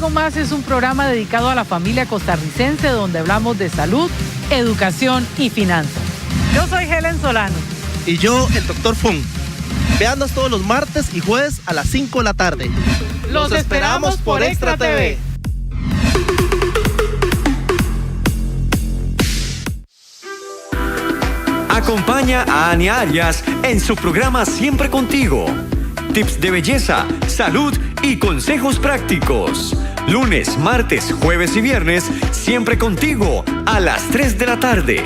Algo Más es un programa dedicado a la familia costarricense donde hablamos de salud, educación y finanzas. Yo soy Helen Solano. Y yo, el Dr. Fung. Véanos todos los martes y jueves a las 5 de la tarde. Los esperamos por Extra TV. Acompaña a Ani Arias en su programa Siempre Contigo. Tips de belleza, salud y consejos prácticos. Lunes, martes, jueves y viernes, Siempre Contigo, a las 3 de la tarde.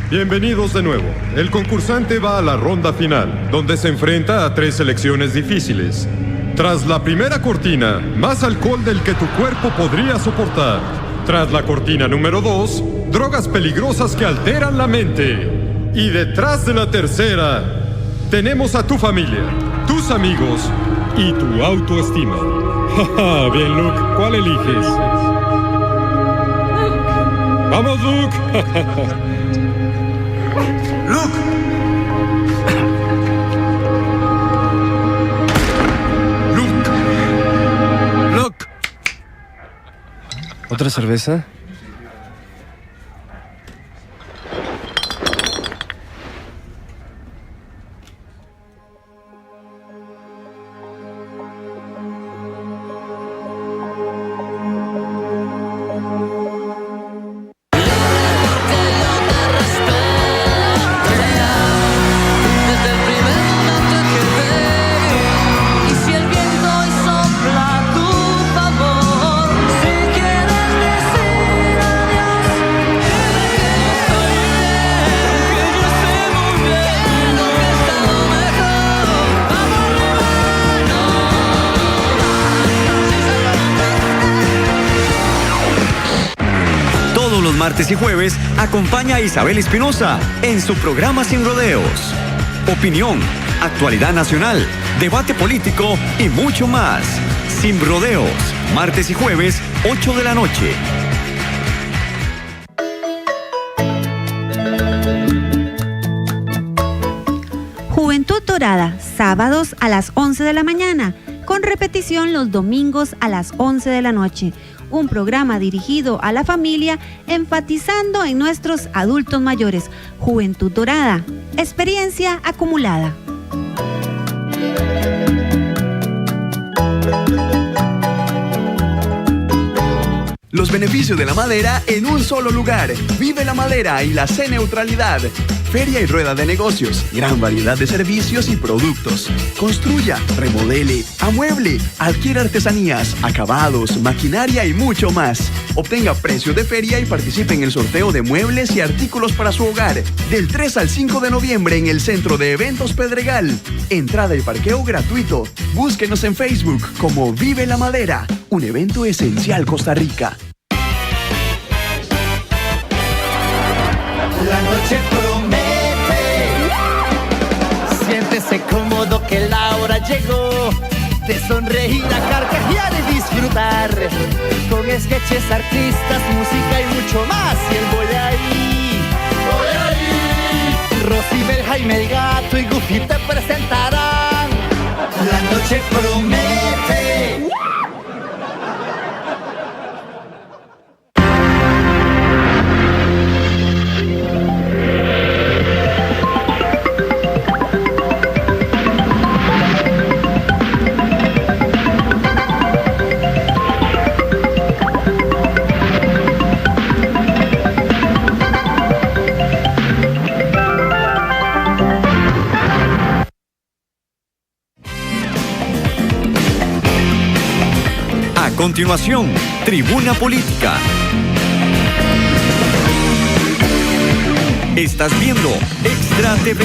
Bienvenidos de nuevo. El concursante va a la ronda final, donde se enfrenta a 3 selecciones difíciles. Tras la primera cortina, más alcohol del que tu cuerpo podría soportar. Tras la cortina número 2, drogas peligrosas que alteran la mente. Y detrás de la tercera, tenemos a tu familia, tus amigos y tu autoestima. Bien, Luke, ¿cuál eliges? ¡Vamos, Luke! ¡Luke! ¡Luke! ¿Otra cerveza? Martes y jueves, acompaña a Isabel Espinosa en su programa Sin Rodeos. Opinión, actualidad nacional, debate político y mucho más. Sin Rodeos, martes y jueves, 8 de la noche. Juventud Dorada, sábados a las 11 de la mañana, con repetición los domingos a las 11 de la noche. Un programa dirigido a la familia, enfatizando en nuestros adultos mayores. Juventud Dorada, experiencia acumulada. Los beneficios de la madera en un solo lugar. Vive la madera y la C-Neutralidad. Feria y rueda de negocios. Gran variedad de servicios y productos. Construya, remodele, amueble, adquiera artesanías, acabados, maquinaria y mucho más. Obtenga precios de feria y participe en el sorteo de muebles y artículos para su hogar. Del 3 al 5 de noviembre en el Centro de Eventos Pedregal. Entrada y parqueo gratuito. Búsquenos en Facebook como Vive la Madera. Un evento esencial Costa Rica. La noche promete. Siéntese cómodo que la hora llegó de sonreír, a carcajear y disfrutar con sketches, artistas, música y mucho más. Y el voy ahí. Rosibel, Jaime el Gato y Goofy te presentarán. La noche promete. A continuación, Tribuna Política. Estás viendo Extra TV.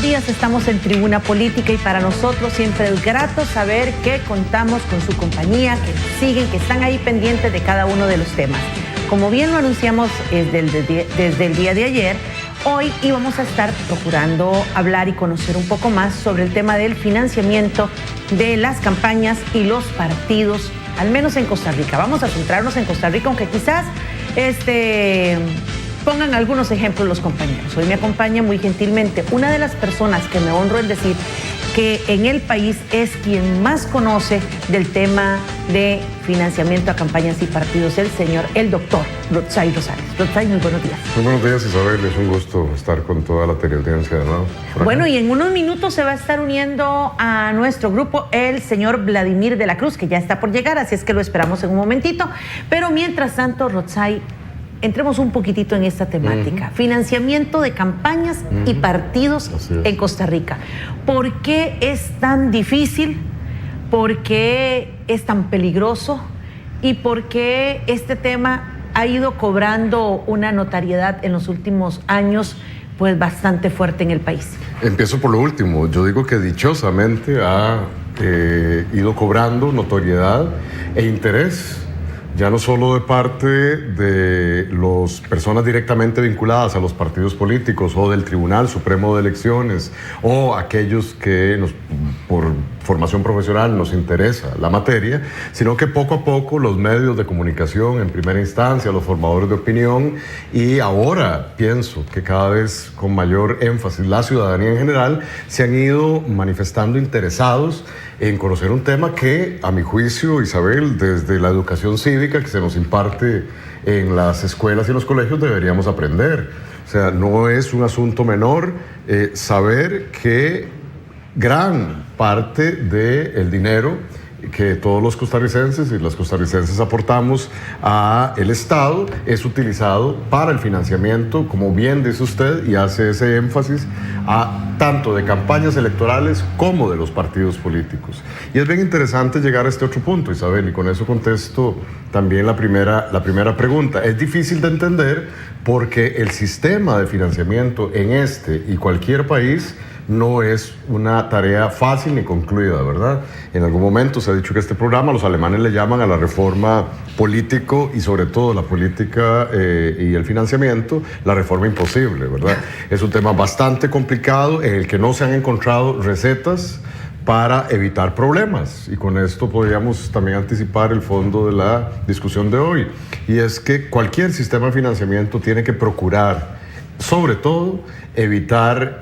buenos días, estamos en Tribuna Política y para nosotros siempre es grato saber que contamos con su compañía, que nos siguen, que están ahí pendientes de cada uno de los temas. Como bien lo anunciamos desde el día de ayer, hoy íbamos a estar procurando hablar y conocer un poco más sobre el tema del financiamiento de las campañas y los partidos, al menos en Costa Rica. Vamos a centrarnos en Costa Rica, aunque quizás pongan algunos ejemplos los compañeros. Hoy me acompaña muy gentilmente una de las personas que me honro en decir que en el país es quien más conoce del tema de financiamiento a campañas y partidos, el doctor Rotzai Rosales. Rotzai, muy buenos días. Muy buenos días, Isabel. Es un gusto estar con toda la teleaudiencia de nuevo. Bueno, y en unos minutos se va a estar uniendo a nuestro grupo el señor Vladimir de la Cruz, que ya está por llegar, así es que lo esperamos en un momentito. Pero mientras tanto, Rotzai, entremos un poquitito en esta temática. Financiamiento de campañas y partidos en Costa Rica. ¿Por qué es tan difícil? ¿Por qué es tan peligroso? ¿Y por qué este tema ha ido cobrando una notoriedad en los últimos años pues bastante fuerte en el país? Empiezo por lo último. Yo digo que dichosamente ha ido cobrando notoriedad e interés, ya no solo de parte de las personas directamente vinculadas a los partidos políticos o del Tribunal Supremo de Elecciones o aquellos que por formación profesional nos interesa la materia, sino que poco a poco los medios de comunicación en primera instancia, los formadores de opinión y ahora pienso que cada vez con mayor énfasis la ciudadanía en general se han ido manifestando interesados en conocer un tema que, a mi juicio, Isabel, desde la educación cívica que se nos imparte en las escuelas y en los colegios deberíamos aprender. O sea, no es un asunto menor saber que gran parte del dinero que todos los costarricenses y las costarricenses aportamos a el Estado es utilizado para el financiamiento, como bien dice usted, y hace ese énfasis tanto de campañas electorales como de los partidos políticos. Y es bien interesante llegar a este otro punto, Isabel, y con eso contesto también la primera pregunta. Es difícil de entender porque el sistema de financiamiento en este y cualquier país no es una tarea fácil ni concluida, ¿verdad? En algún momento se ha dicho que este programa los alemanes le llaman a la reforma político y sobre todo la política y el financiamiento, la reforma imposible, ¿verdad? Es un tema bastante complicado en el que no se han encontrado recetas para evitar problemas, y con esto podríamos también anticipar el fondo de la discusión de hoy, y es que cualquier sistema de financiamiento tiene que procurar sobre todo evitar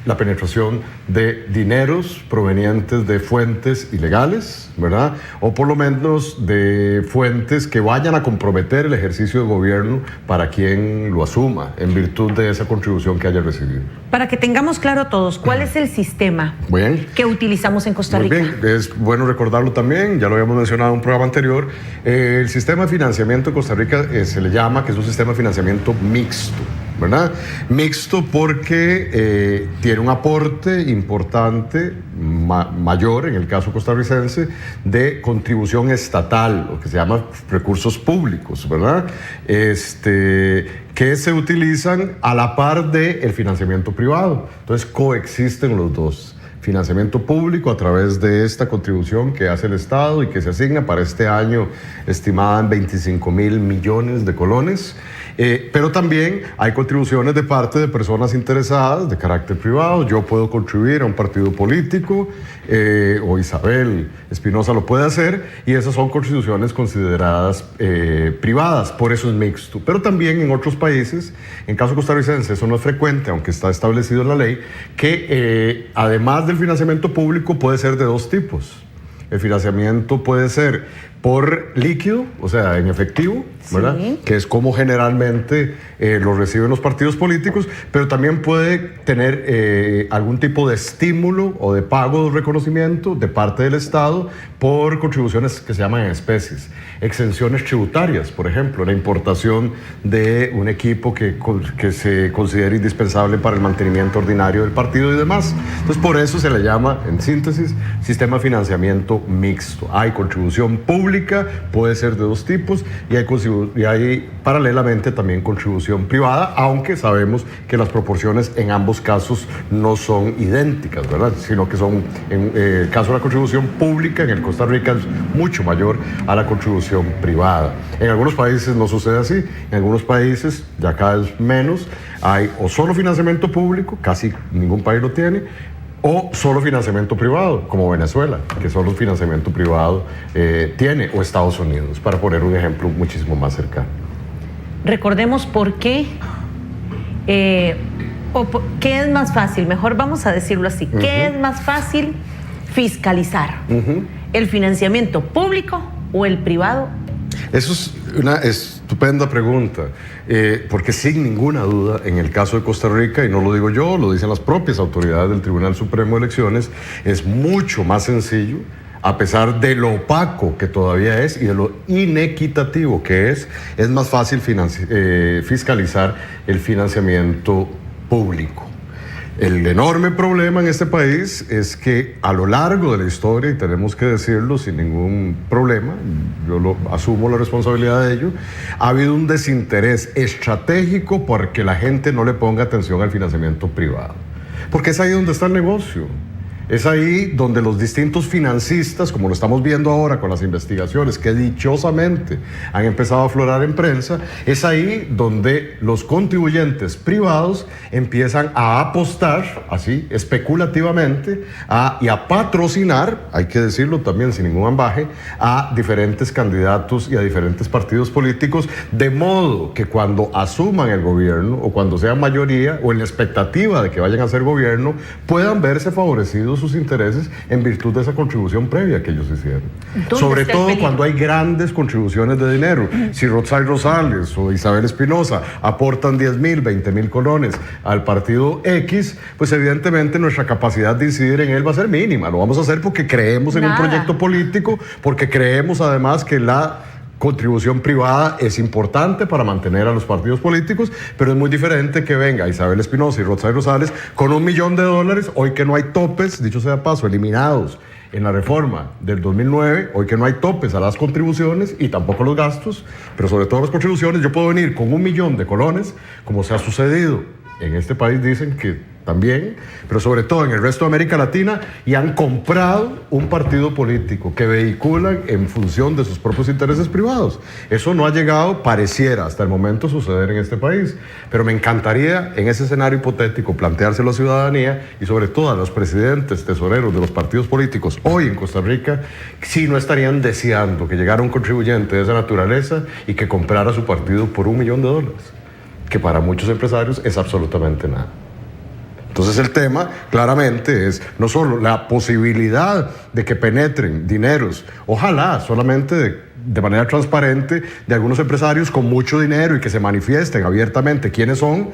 la penetración de dineros provenientes de fuentes ilegales, ¿verdad? O por lo menos de fuentes que vayan a comprometer el ejercicio de gobierno para quien lo asuma en virtud de esa contribución que haya recibido. Para que tengamos claro todos, ¿cuál es el sistema que utilizamos en Costa Rica? Muy bien, es bueno recordarlo también, ya lo habíamos mencionado en un programa anterior. El sistema de financiamiento de Costa Rica se le llama que es un sistema de financiamiento mixto, ¿verdad? Mixto porque tiene un aporte importante, mayor en el caso costarricense, de contribución estatal, lo que se llama recursos públicos, ¿verdad? Que se utilizan a la par del financiamiento privado. Entonces coexisten los dos. Financiamiento público a través de esta contribución que hace el Estado y que se asigna para este año estimada en 25,000 millones de colones. Pero también hay contribuciones de parte de personas interesadas de carácter privado. Yo puedo contribuir a un partido político o Isabel Espinosa lo puede hacer, y esas son contribuciones consideradas privadas, por eso es mixto. Pero también en otros países, en caso costarricense eso no es frecuente, aunque está establecido en la ley, que además del financiamiento público puede ser de dos tipos. El financiamiento puede ser por líquido, o sea, en efectivo, ¿verdad? Sí. Que es como generalmente lo reciben los partidos políticos, pero también puede tener algún tipo de estímulo o de pago de reconocimiento de parte del Estado por contribuciones que se llaman en especies. Exenciones tributarias, por ejemplo, la importación de un equipo que se considera indispensable para el mantenimiento ordinario del partido y demás. Entonces, por eso se le llama, en síntesis, sistema de financiamiento financiamiento mixto. Hay contribución pública, puede ser de dos tipos, y hay paralelamente también contribución privada, aunque sabemos que las proporciones en ambos casos no son idénticas, ¿verdad? Sino que son, en el caso de la contribución pública, en el Costa Rica es mucho mayor a la contribución privada. En algunos países no sucede así, en algunos países, ya cada vez menos, hay o solo financiamiento público, casi ningún país lo tiene, o solo financiamiento privado, como Venezuela, que solo financiamiento privado tiene, o Estados Unidos, para poner un ejemplo muchísimo más cercano. Recordemos por qué, ¿qué es más fácil? Mejor vamos a decirlo así, ¿qué es más fácil fiscalizar? ¿El financiamiento público o el privado? Eso es una estupenda pregunta, porque sin ninguna duda, en el caso de Costa Rica, y no lo digo yo, lo dicen las propias autoridades del Tribunal Supremo de Elecciones, es mucho más sencillo, a pesar de lo opaco que todavía es y de lo inequitativo que es más fácil fiscalizar el financiamiento público. El enorme problema en este país es que a lo largo de la historia, y tenemos que decirlo sin ningún problema, yo asumo la responsabilidad de ello, ha habido un desinterés estratégico porque la gente no le ponga atención al financiamiento privado. Porque es ahí donde está el negocio. Es ahí donde los distintos financistas, como lo estamos viendo ahora con las investigaciones que dichosamente han empezado a aflorar en prensa, es ahí donde los contribuyentes privados empiezan a apostar, así, especulativamente, y a patrocinar, hay que decirlo también sin ningún ambaje, a diferentes candidatos y a diferentes partidos políticos, de modo que cuando asuman el gobierno o cuando sean mayoría o en la expectativa de que vayan a ser gobierno, puedan verse favorecidos sus intereses en virtud de esa contribución previa que ellos hicieron. Sobre todo cuando hay grandes contribuciones de dinero. Si Rotzai Rosales o Isabel Espinosa aportan 10,000, 20,000 colones al partido X, pues evidentemente nuestra capacidad de incidir en él va a ser mínima. Lo vamos a hacer porque creemos en un proyecto político, porque creemos además que la contribución privada es importante para mantener a los partidos políticos, pero es muy diferente que venga Isabel Espinosa y Rotzai Rosales con $1 millón, hoy que no hay topes, dicho sea de paso, eliminados en la reforma del 2009, hoy que no hay topes a las contribuciones y tampoco los gastos, pero sobre todo las contribuciones. Yo puedo venir con $1 millón de colones, como se ha sucedido en este país, dicen que también, pero sobre todo en el resto de América Latina, y han comprado un partido político que vehiculan en función de sus propios intereses privados. Eso no ha llegado, pareciera hasta el momento, a suceder en este país, pero me encantaría en ese escenario hipotético planteárselo a la ciudadanía y sobre todo a los presidentes tesoreros de los partidos políticos hoy en Costa Rica, si no estarían deseando que llegara un contribuyente de esa naturaleza y que comprara su partido por $1 millón, que para muchos empresarios es absolutamente nada. Entonces el tema claramente es no solo la posibilidad de que penetren dineros, ojalá solamente de manera transparente, de algunos empresarios con mucho dinero y que se manifiesten abiertamente quiénes son.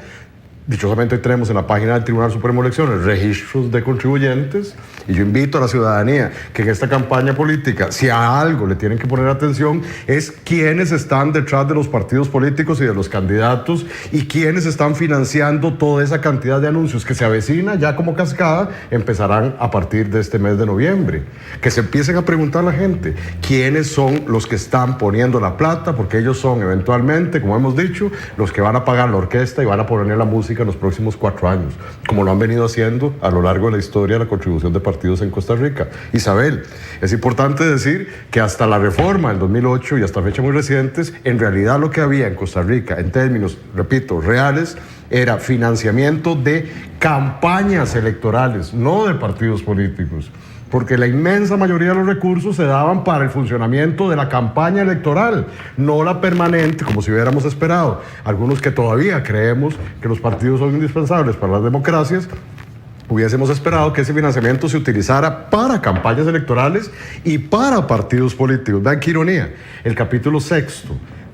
Dichosamente hoy tenemos en la página del Tribunal Supremo de Elecciones registros de contribuyentes, y yo invito a la ciudadanía que en esta campaña política, si a algo le tienen que poner atención, es quiénes están detrás de los partidos políticos y de los candidatos y quiénes están financiando toda esa cantidad de anuncios que se avecina ya como cascada, empezarán a partir de este mes de noviembre. Que se empiecen a preguntar a la gente quiénes son los que están poniendo la plata, porque ellos son eventualmente, como hemos dicho, los que van a pagar la orquesta y van a poner la música en los próximos 4 años, como lo han venido haciendo a lo largo de la historia de la contribución de partidos en Costa Rica. Isabel, es importante decir que hasta la reforma del 2008 y hasta fechas muy recientes, en realidad lo que había en Costa Rica, en términos, repito, reales, era financiamiento de campañas electorales, no de partidos políticos, porque la inmensa mayoría de los recursos se daban para el funcionamiento de la campaña electoral, no la permanente, como si hubiéramos esperado. Algunos que todavía creemos que los partidos son indispensables para las democracias, hubiésemos esperado que ese financiamiento se utilizara para campañas electorales y para partidos políticos. Vean qué ironía, el capítulo 6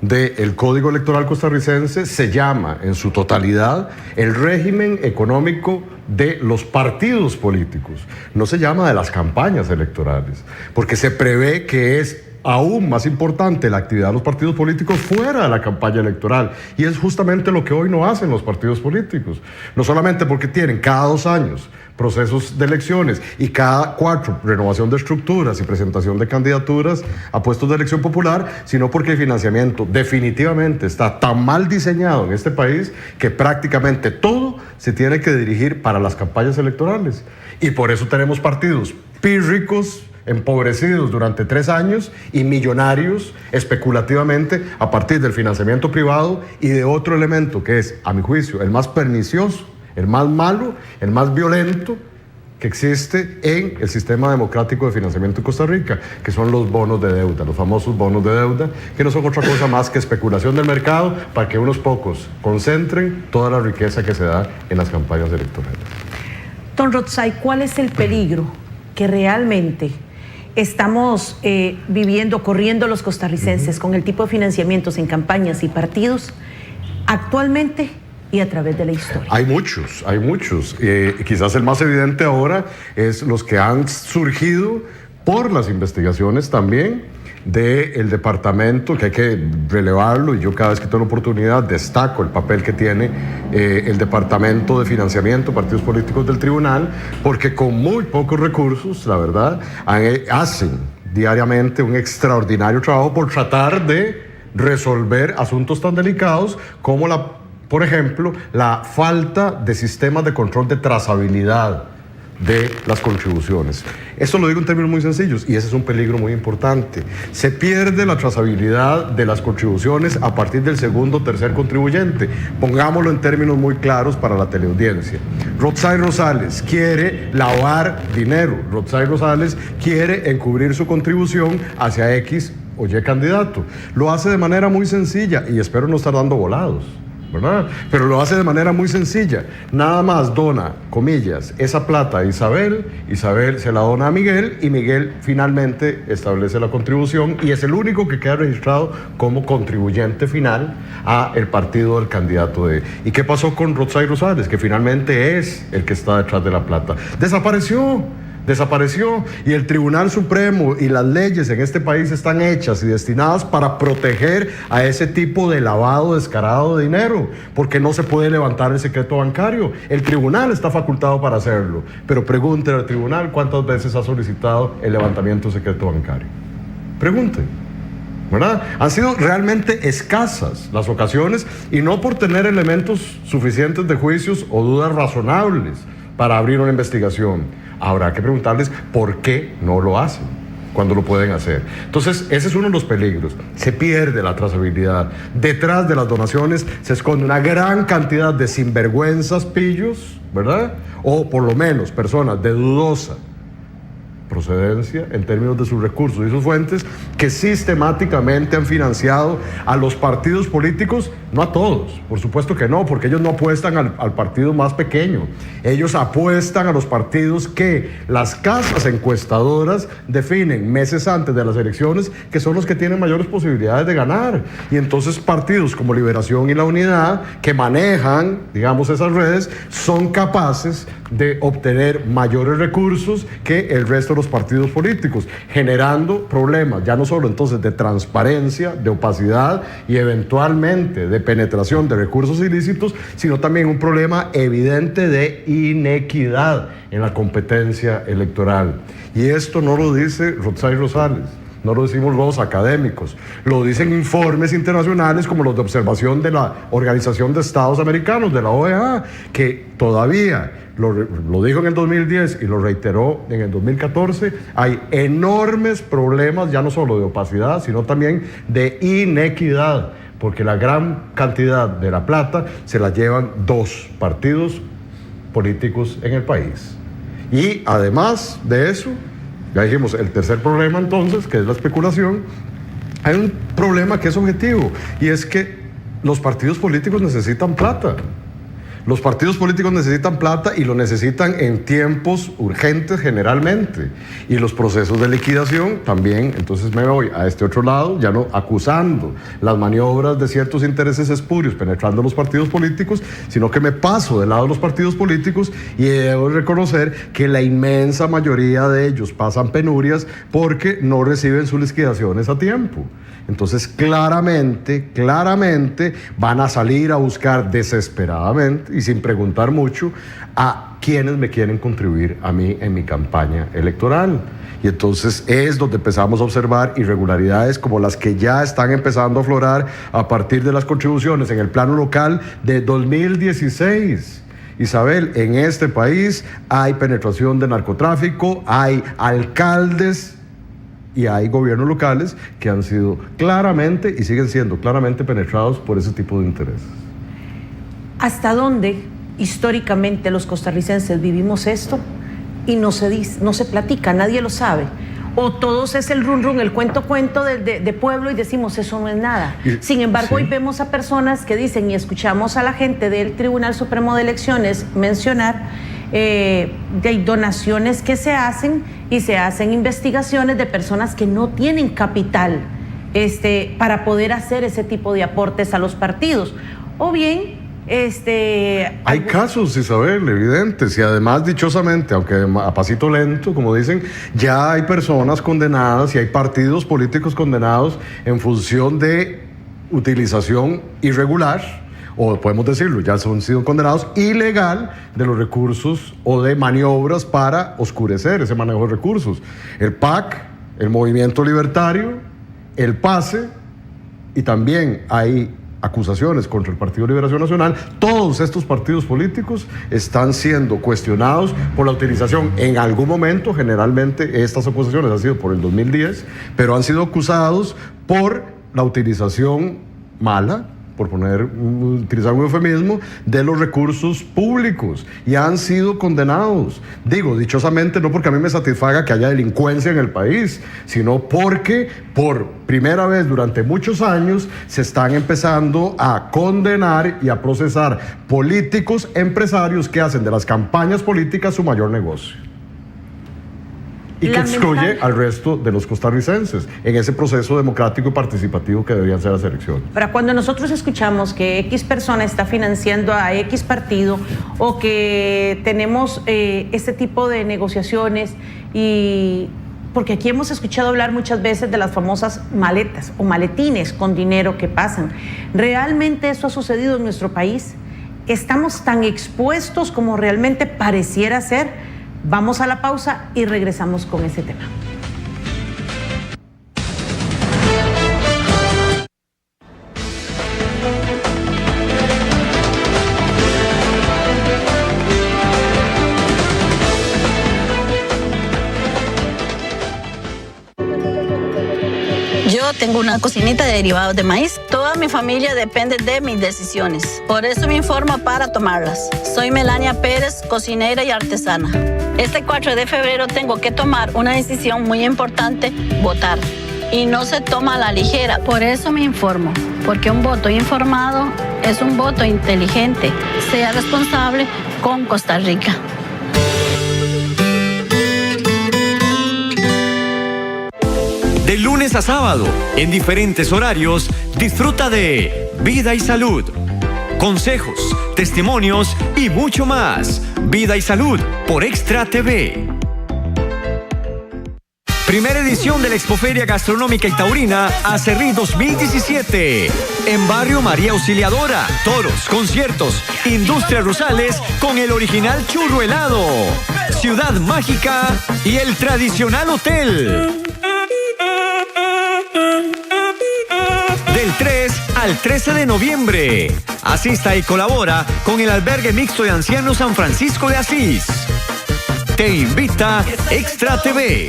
del Código Electoral costarricense se llama en su totalidad el régimen económico de los partidos políticos. No se llama de las campañas electorales, porque se prevé que es aún más importante la actividad de los partidos políticos fuera de la campaña electoral, y es justamente lo que hoy no hacen los partidos políticos, no solamente porque tienen cada 2 años procesos de elecciones y cada 4 renovación de estructuras y presentación de candidaturas a puestos de elección popular, sino porque el financiamiento definitivamente está tan mal diseñado en este país que prácticamente todo se tiene que dirigir para las campañas electorales. Y por eso tenemos partidos pírricos, empobrecidos durante 3 años y millonarios especulativamente a partir del financiamiento privado y de otro elemento que es, a mi juicio, el más pernicioso, el más malo, el más violento que existe en el sistema democrático de financiamiento de Costa Rica, que son los bonos de deuda, los famosos bonos de deuda, que no son otra cosa más que especulación del mercado para que unos pocos concentren toda la riqueza que se da en las campañas electorales. Don Rotzai, ¿cuál es el peligro que realmente estamos viviendo, corriendo los costarricenses con el tipo de financiamientos en campañas y partidos actualmente y a través de la historia? Hay muchos. Quizás el más evidente ahora es los que han surgido por las investigaciones también del departamento, que hay que relevarlo, y yo cada vez que tengo la oportunidad destaco el papel que tiene el departamento de financiamiento, partidos políticos del tribunal, porque con muy pocos recursos, la verdad, hacen diariamente un extraordinario trabajo por tratar de resolver asuntos tan delicados como por ejemplo, la falta de sistemas de control de trazabilidad de las contribuciones. Esto lo digo en términos muy sencillos y ese es un peligro muy importante. Se pierde la trazabilidad de las contribuciones a partir del segundo o tercer contribuyente. Pongámoslo en términos muy claros para la teleaudiencia. Rotzai Rosales quiere lavar dinero. Rotzai Rosales quiere encubrir su contribución hacia X o Y candidato. Lo hace de manera muy sencilla y espero no estar dando volados, ¿verdad? Pero lo hace de manera muy sencilla. Nada más dona, comillas, esa plata a Isabel se la dona a Miguel y Miguel finalmente establece la contribución y es el único que queda registrado como contribuyente final a el partido del candidato de... ¿Y qué pasó con Rotzai Rosales? Que finalmente es el que está detrás de la plata. Desapareció y el Tribunal Supremo y las leyes en este país están hechas y destinadas para proteger a ese tipo de lavado descarado de dinero, porque no se puede levantar el secreto bancario. El tribunal está facultado para hacerlo, pero pregúntele al tribunal cuántas veces ha solicitado el levantamiento del secreto bancario. Pregunte, ¿verdad? Han sido realmente escasas las ocasiones y no por tener elementos suficientes de juicios o dudas razonables para abrir una investigación. Habrá que preguntarles por qué no lo hacen cuando lo pueden hacer. Entonces, ese es uno de los peligros. Se pierde la trazabilidad. Detrás de las donaciones se esconde una gran cantidad de sinvergüenzas pillos, ¿verdad? O por lo menos personas de dudosa procedencia en términos de sus recursos y sus fuentes, que sistemáticamente han financiado a los partidos políticos, no a todos, por supuesto que no, porque ellos no apuestan al partido más pequeño, ellos apuestan a los partidos que las casas encuestadoras definen meses antes de las elecciones, que son los que tienen mayores posibilidades de ganar, y entonces partidos como Liberación y La Unidad, que manejan, digamos, esas redes, son capaces de obtener mayores recursos que el resto de los partidos políticos, generando problemas, ya no solo entonces de transparencia, de opacidad y eventualmente de penetración de recursos ilícitos, sino también un problema evidente de inequidad en la competencia electoral. Y esto no lo dice Rotzai Rosales, no lo decimos los académicos, lo dicen informes internacionales como los de observación de la Organización de Estados Americanos, de la OEA, que todavía, lo dijo en el 2010 y lo reiteró en el 2014, hay enormes problemas ya no solo de opacidad, sino también de inequidad, porque la gran cantidad de la plata se la llevan 2 partidos políticos en el país. Y además de eso, ya dijimos, el tercer problema entonces, que es la especulación, hay un problema que es objetivo, y es que los partidos políticos necesitan plata. Los partidos políticos necesitan plata y lo necesitan en tiempos urgentes generalmente. Y los procesos de liquidación también, entonces me voy a este otro lado, ya no acusando las maniobras de ciertos intereses espurios penetrando los partidos políticos, sino que me paso del lado de los partidos políticos y debo reconocer que la inmensa mayoría de ellos pasan penurias porque no reciben sus liquidaciones a tiempo. Entonces claramente van a salir a buscar desesperadamente y sin preguntar mucho a quienes me quieren contribuir a mí en mi campaña electoral. Y entonces es donde empezamos a observar irregularidades como las que ya están empezando a aflorar a partir de las contribuciones en el plano local de 2016. Isabel, en este país hay penetración de narcotráfico, hay alcaldes y hay gobiernos locales que han sido claramente y siguen siendo claramente penetrados por ese tipo de intereses. ¿Hasta dónde históricamente los costarricenses vivimos esto? Y no se dice, no se platica, nadie lo sabe. O todos es el run run, el cuento de pueblo y decimos eso no es nada. Sin embargo, hoy vemos a personas que dicen y escuchamos a la gente del Tribunal Supremo de Elecciones mencionar de donaciones que se hacen y se hacen investigaciones de personas que no tienen capital para poder hacer ese tipo de aportes a los partidos. O bien hay casos, Isabel, evidentes, y además, dichosamente, aunque a pasito lento, como dicen, ya hay personas condenadas y hay partidos políticos condenados en función de utilización irregular, o podemos decirlo, ya han sido condenados ilegal de los recursos o de maniobras para oscurecer ese manejo de recursos. El PAC, el Movimiento Libertario, el PACE, y también hay acusaciones contra el Partido de Liberación Nacional. Todos estos partidos políticos están siendo cuestionados por la utilización en algún momento, generalmente estas acusaciones han sido por el 2010, pero han sido acusados por la utilización mala, por utilizar un eufemismo, de los recursos públicos y han sido condenados. Digo, dichosamente, no porque a mí me satisfaga que haya delincuencia en el país, sino porque por primera vez durante muchos años se están empezando a condenar y a procesar políticos, empresarios que hacen de las campañas políticas su mayor negocio. Y que excluye al resto de los costarricenses en ese proceso democrático y participativo que deberían ser las elecciones. Pero cuando nosotros escuchamos que X persona está financiando a X partido o que tenemos este tipo de negociaciones, y porque aquí hemos escuchado hablar muchas veces de las famosas maletas o maletines con dinero que pasan, ¿realmente eso ha sucedido en nuestro país? ¿Estamos tan expuestos como realmente pareciera ser? Vamos a la pausa y regresamos con ese tema. Yo tengo una cocinita de derivados de maíz. Toda mi familia depende de mis decisiones. Por eso me informo para tomarlas. Soy Melania Pérez, cocinera y artesana. Este 4 de febrero tengo que tomar una decisión muy importante, votar. Y no se toma a la ligera. Por eso me informo. Porque un voto informado es un voto inteligente. Sea responsable con Costa Rica. De lunes a sábado, en diferentes horarios, disfruta de Vida y Salud. Consejos, testimonios y mucho más. Vida y Salud por Extra TV. Primera edición de la Expoferia Gastronómica y Taurina Acerrí 2017. En Barrio María Auxiliadora. Toros, conciertos, Industria Rosales con el original churro helado. Ciudad Mágica y el tradicional hotel. Del 3 al 13 de noviembre. Asista y colabora con el Albergue Mixto de Ancianos San Francisco de Asís. Te invita Extra TV.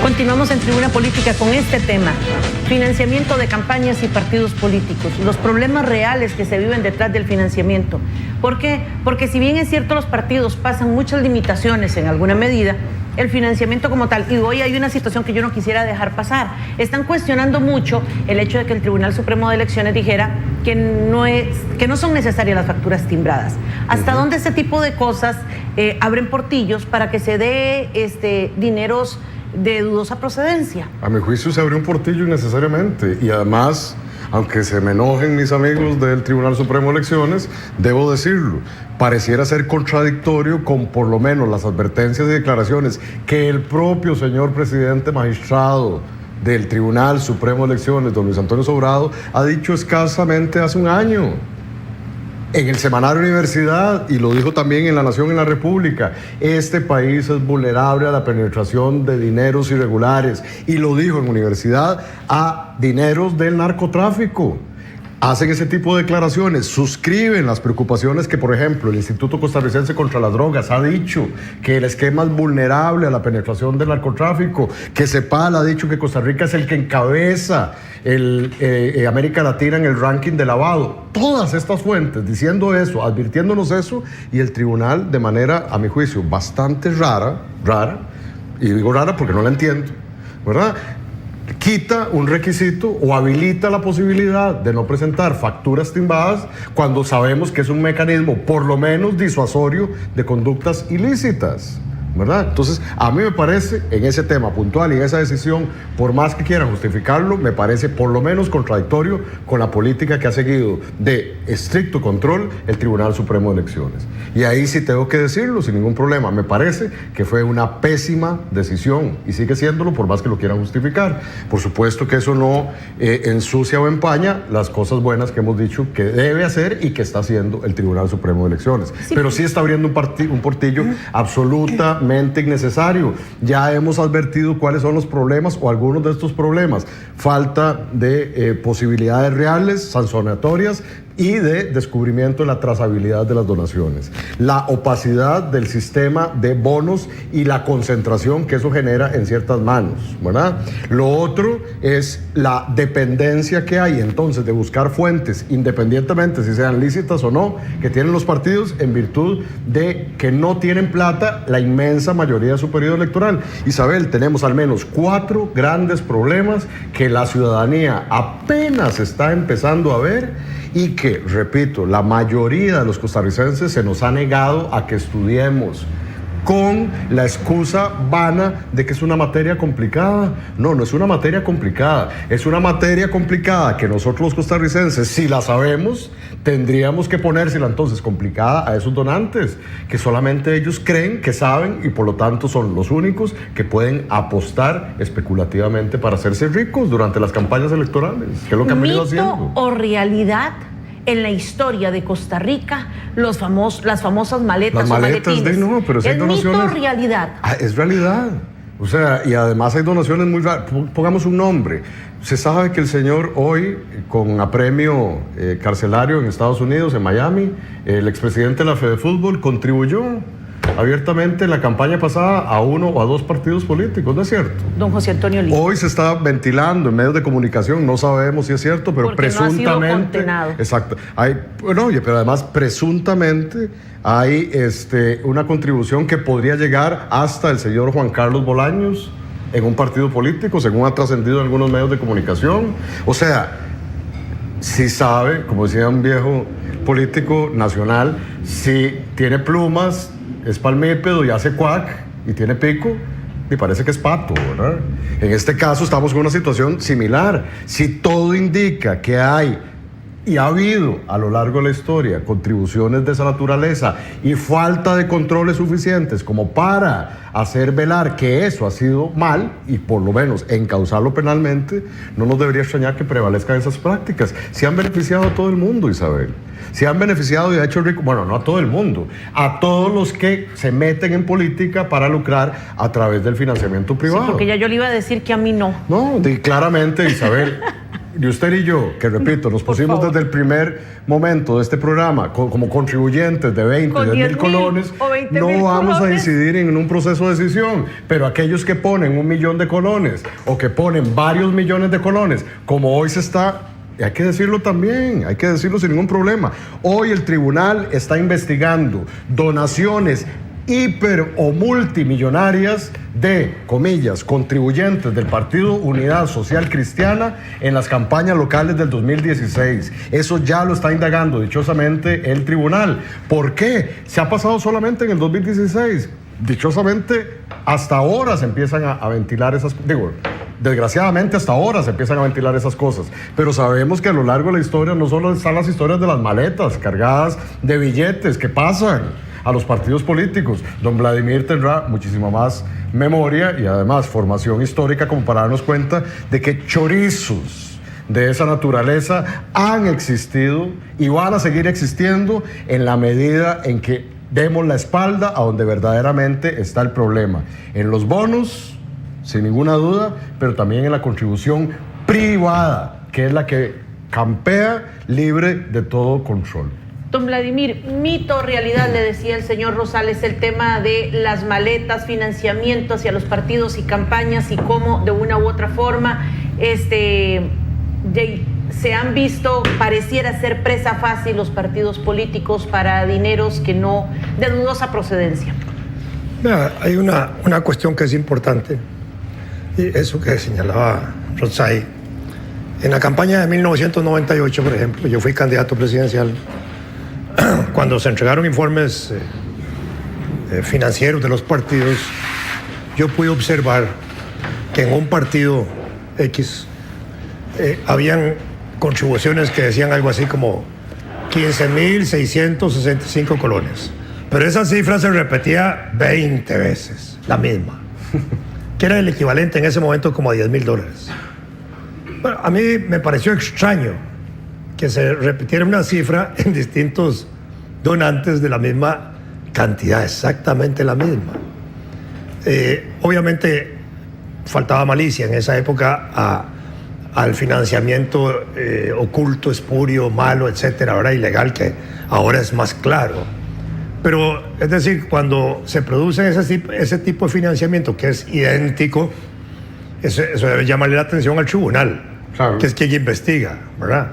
Continuamos en Tribuna Política con este tema, financiamiento de campañas y partidos políticos, los problemas reales que se viven detrás del financiamiento. ¿Por qué? Porque si bien es cierto los partidos pasan muchas limitaciones en alguna medida, el financiamiento como tal. Y hoy hay una situación que yo no quisiera dejar pasar. Están cuestionando mucho el hecho de que el Tribunal Supremo de Elecciones dijera que no son necesarias las facturas timbradas. ¿Hasta dónde ese tipo de cosas abren portillos para que se dé dineros de dudosa procedencia? A mi juicio se abrió un portillo innecesariamente, y además, aunque se me enojen mis amigos del Tribunal Supremo de Elecciones, debo decirlo, pareciera ser contradictorio con por lo menos las advertencias y declaraciones que el propio señor presidente magistrado del Tribunal Supremo de Elecciones, don Luis Antonio Sobrado, ha dicho escasamente hace un año en el semanario Universidad, y lo dijo también en La Nación, en La República: este país es vulnerable a la penetración de dineros irregulares, y lo dijo en Universidad, a dineros del narcotráfico. Hacen ese tipo de declaraciones, suscriben las preocupaciones que, por ejemplo, el Instituto Costarricense contra las Drogas ha dicho que el esquema es vulnerable a la penetración del narcotráfico, que CEPAL ha dicho que Costa Rica es el que encabeza América Latina en el ranking de lavado. Todas estas fuentes diciendo eso, advirtiéndonos eso, y el tribunal, de manera, a mi juicio, bastante rara, y digo rara porque no la entiendo, ¿verdad?, quita un requisito o habilita la posibilidad de no presentar facturas timbadas cuando sabemos que es un mecanismo por lo menos disuasorio de conductas ilícitas, ¿verdad? Entonces, a mí me parece, en ese tema puntual y en esa decisión, por más que quieran justificarlo, me parece por lo menos contradictorio con la política que ha seguido de estricto control el Tribunal Supremo de Elecciones. Y ahí sí tengo que decirlo sin ningún problema, me parece que fue una pésima decisión, y sigue siéndolo por más que lo quieran justificar. Por supuesto que eso no ensucia o empaña las cosas buenas que hemos dicho que debe hacer y que está haciendo el Tribunal Supremo de Elecciones. Sí, pero sí está abriendo un portillo absolutamente innecesario. Ya hemos advertido cuáles son los problemas o algunos de estos problemas: falta de posibilidades reales, sancionatorias, y de descubrimiento de la trazabilidad de las donaciones, la opacidad del sistema de bonos y la concentración que eso genera en ciertas manos, ¿verdad? Lo otro es la dependencia que hay entonces de buscar fuentes, independientemente si sean lícitas o no, que tienen los partidos en virtud de que no tienen plata la inmensa mayoría de su periodo electoral. Isabel, tenemos al menos 4 grandes problemas que la ciudadanía apenas está empezando a ver, y que, repito, la mayoría de los costarricenses se nos ha negado a que estudiemos, con la excusa vana de que es una materia complicada. No, no es una materia complicada, es una materia complicada que nosotros los costarricenses, si la sabemos, tendríamos que ponérsela entonces complicada a esos donantes, que solamente ellos creen que saben y por lo tanto son los únicos que pueden apostar especulativamente para hacerse ricos durante las campañas electorales, que es lo que han venido haciendo. ¿Mito o realidad en la historia de Costa Rica las famosas maletas o maletines? No, pero si hay donaciones, ¿es mito o realidad? Es realidad. O sea, y además hay donaciones muy raras. Pongamos un nombre. Se sabe que el señor hoy, con apremio carcelario en Estados Unidos, en Miami, el expresidente de la Fedefútbol contribuyó abiertamente en la campaña pasada a 1 o a 2 partidos políticos, ¿no es cierto? Don José Antonio Lee. Hoy se está ventilando en medios de comunicación, no sabemos si es cierto, pero porque presuntamente... no ha sido condenado. Exacto. Pero además presuntamente hay una contribución que podría llegar hasta el señor Juan Carlos Bolaños en un partido político, según ha trascendido en algunos medios de comunicación. O sea, si sabe, como decía un viejo político nacional, si tiene plumas, es palmípedo y hace cuac y tiene pico, me parece que es pato, ¿verdad? En este caso estamos con una situación similar. Si todo indica que hay y ha habido a lo largo de la historia contribuciones de esa naturaleza y falta de controles suficientes como para hacer velar que eso ha sido mal y por lo menos encauzarlo penalmente, no nos debería extrañar que prevalezcan esas prácticas. Se han beneficiado a todo el mundo, Isabel. Se han beneficiado y ha hecho rico, bueno, no a todo el mundo, a todos los que se meten en política para lucrar a través del financiamiento privado. Sí, porque ya yo le iba a decir que a mí no. No, claramente, Isabel. Y usted y yo, que repito, nos pusimos desde el primer momento de este programa como contribuyentes de 20, 10 mil colones, no vamos a incidir en un proceso de decisión. Pero aquellos que ponen 1 millón de colones o que ponen varios millones de colones, como hoy se está... Hay que decirlo también, hay que decirlo sin ningún problema. Hoy el tribunal está investigando donaciones hiper o multimillonarias de, comillas, contribuyentes del Partido Unidad Social Cristiana en las campañas locales del 2016. Eso ya lo está indagando dichosamente el tribunal. ¿Por qué? Se ha pasado solamente en el 2016. Dichosamente, hasta ahora se empiezan a ventilar esas... Desgraciadamente hasta ahora se empiezan a ventilar esas cosas, pero sabemos que a lo largo de la historia no solo están las historias de las maletas cargadas de billetes que pasan a los partidos políticos. Don Vladimir tendrá muchísima más memoria y además formación histórica como para darnos cuenta de que chorizos de esa naturaleza han existido y van a seguir existiendo en la medida en que demos la espalda a donde verdaderamente está el problema, en los bonos, sin ninguna duda, pero también en la contribución privada, que es la que campea libre de todo control. Don Vladimir, mito o realidad, le decía el señor Rosales, el tema de las maletas, financiamiento hacia los partidos y campañas y cómo de una u otra forma se han visto, pareciera ser presa fácil los partidos políticos para dineros que no, de dudosa procedencia. Mira, hay una cuestión que es importante. Y eso que señalaba Rotzai, en la campaña de 1998, por ejemplo, yo fui candidato presidencial. Cuando se entregaron informes financieros de los partidos, yo pude observar que en un partido X habían contribuciones que decían algo así como 15.665 colones. Pero esa cifra se repetía 20 veces, la misma. Que era el equivalente en ese momento como a $10,000. Bueno, a mí me pareció extraño que se repitiera una cifra en distintos donantes de la misma cantidad, exactamente la misma. Obviamente faltaba malicia en esa época al financiamiento oculto, espurio, malo, etcétera, ahora ilegal, que ahora es más claro. Pero, es decir, cuando se produce ese tipo de financiamiento que es idéntico, eso debe llamarle la atención al tribunal, claro, que es quien investiga, ¿verdad?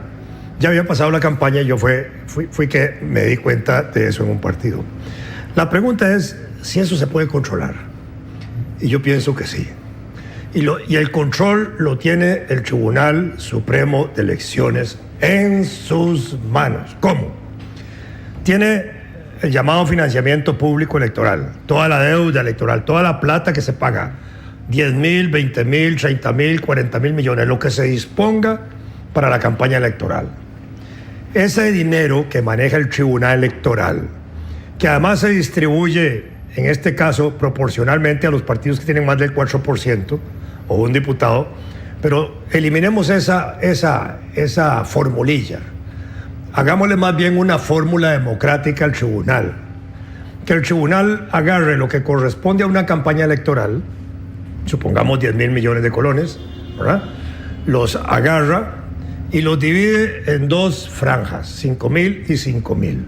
Ya había pasado la campaña y yo fui que me di cuenta de eso en un partido. La pregunta es si eso se puede controlar. Y yo pienso que sí. Y el control lo tiene el Tribunal Supremo de Elecciones en sus manos. ¿Cómo? Tiene el llamado financiamiento público electoral, toda la deuda electoral, toda la plata que se paga, 10,000, 20,000, 30,000, 40,000 millones, lo que se disponga para la campaña electoral. Ese dinero que maneja el Tribunal Electoral, que además se distribuye, en este caso, proporcionalmente a los partidos que tienen más del 4% o un diputado, pero eliminemos esa formulilla. Hagámosle más bien una fórmula democrática al tribunal. Que el tribunal agarre lo que corresponde a una campaña electoral, supongamos 10,000 millones de colones, ¿verdad? Los agarra y los divide en dos franjas, 5,000 y 5,000.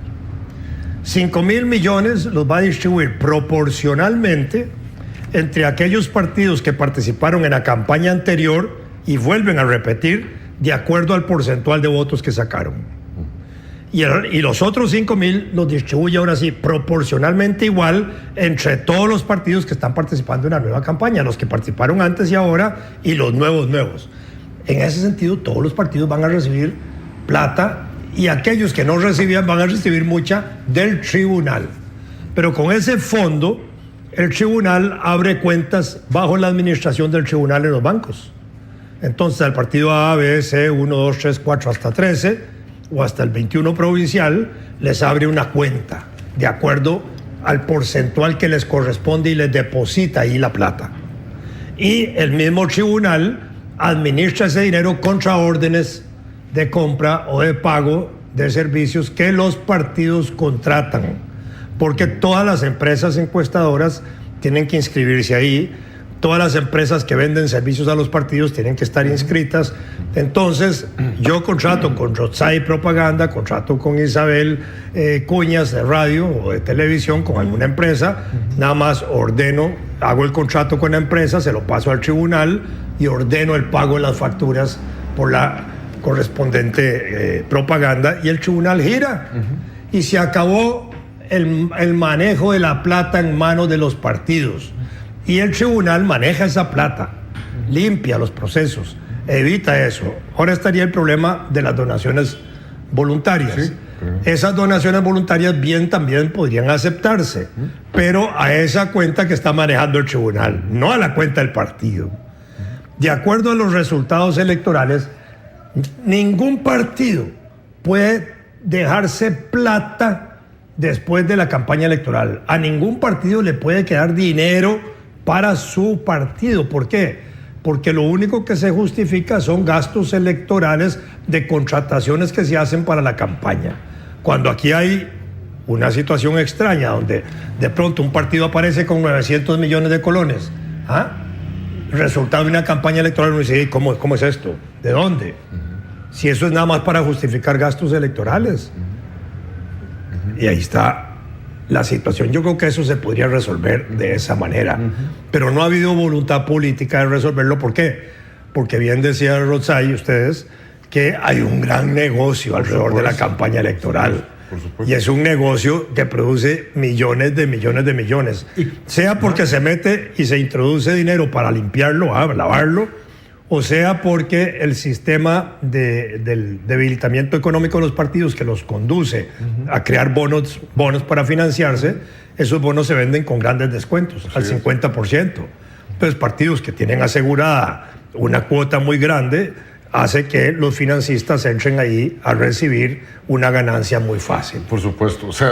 5,000 millones los va a distribuir proporcionalmente entre aquellos partidos que participaron en la campaña anterior y vuelven a repetir de acuerdo al porcentual de votos que sacaron. Y los otros 5,000 los distribuye ahora sí proporcionalmente igual entre todos los partidos que están participando en la nueva campaña, los que participaron antes y ahora y los nuevos. En ese sentido, todos los partidos van a recibir plata y aquellos que no recibían van a recibir mucha del tribunal. Pero con ese fondo, el tribunal abre cuentas bajo la administración del tribunal en los bancos. Entonces, al partido A, B, C, 1, 2, 3, 4, hasta 13... o hasta el 21 provincial, les abre una cuenta de acuerdo al porcentual que les corresponde y les deposita ahí la plata. Y el mismo tribunal administra ese dinero contra órdenes de compra o de pago de servicios que los partidos contratan, porque todas las empresas encuestadoras tienen que inscribirse ahí. Todas las empresas que venden servicios a los partidos tienen que estar inscritas. Entonces, yo contrato con Rotzai Propaganda, contrato con Isabel Cuñas de radio o de televisión, con alguna empresa, nada más ordeno, hago el contrato con la empresa, se lo paso al tribunal y ordeno el pago de las facturas por la correspondiente propaganda y el tribunal gira. Y se acabó el manejo de la plata en manos de los partidos. Y el tribunal maneja esa plata, limpia los procesos, evita eso. Ahora estaría el problema de las donaciones voluntarias. Sí. Esas donaciones voluntarias bien también podrían aceptarse, pero a esa cuenta que está manejando el tribunal, no a la cuenta del partido. De acuerdo a los resultados electorales, ningún partido puede dejarse plata después de la campaña electoral. A ningún partido le puede quedar dinero para su partido. ¿Por qué? Porque lo único que se justifica son gastos electorales de contrataciones que se hacen para la campaña. Cuando aquí hay una situación extraña donde de pronto un partido aparece con 900 millones de colones, resultado de una campaña electoral, uno dice, ¿cómo es esto? ¿De dónde? Si eso es nada más para justificar gastos electorales. Y ahí está la situación. Yo creo que eso se podría resolver de esa manera. Pero no ha habido voluntad política de resolverlo. ¿Por qué? Porque bien decía Rodzai, ustedes, que hay un gran negocio alrededor de la campaña electoral. Y es un negocio que produce millones de millones. Sea porque se mete y se introduce dinero para limpiarlo, lavarlo, o sea porque el sistema del debilitamiento económico de los partidos que los conduce a crear bonos para financiarse, esos bonos se venden con grandes descuentos, al 50%. Entonces, partidos que tienen asegurada una cuota muy grande hace que los financistas entren ahí a recibir una ganancia muy fácil. Por supuesto. O sea,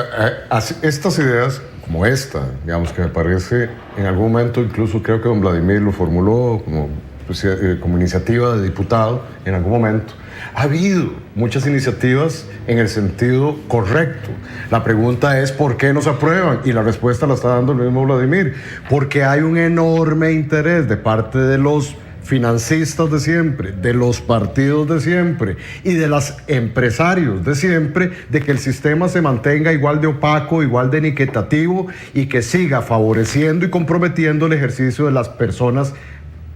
estas ideas, como esta, digamos, que me parece, en algún momento incluso creo que don Vladimir lo formuló como iniciativa de diputado en algún momento. Ha habido muchas iniciativas en el sentido correcto. La pregunta es ¿por qué no se aprueban? Y la respuesta la está dando el mismo Vladimir. Porque hay un enorme interés de parte de los financistas de siempre, de los partidos de siempre y de los empresarios de siempre, de que el sistema se mantenga igual de opaco, igual de iniquitativo y que siga favoreciendo y comprometiendo el ejercicio de las personas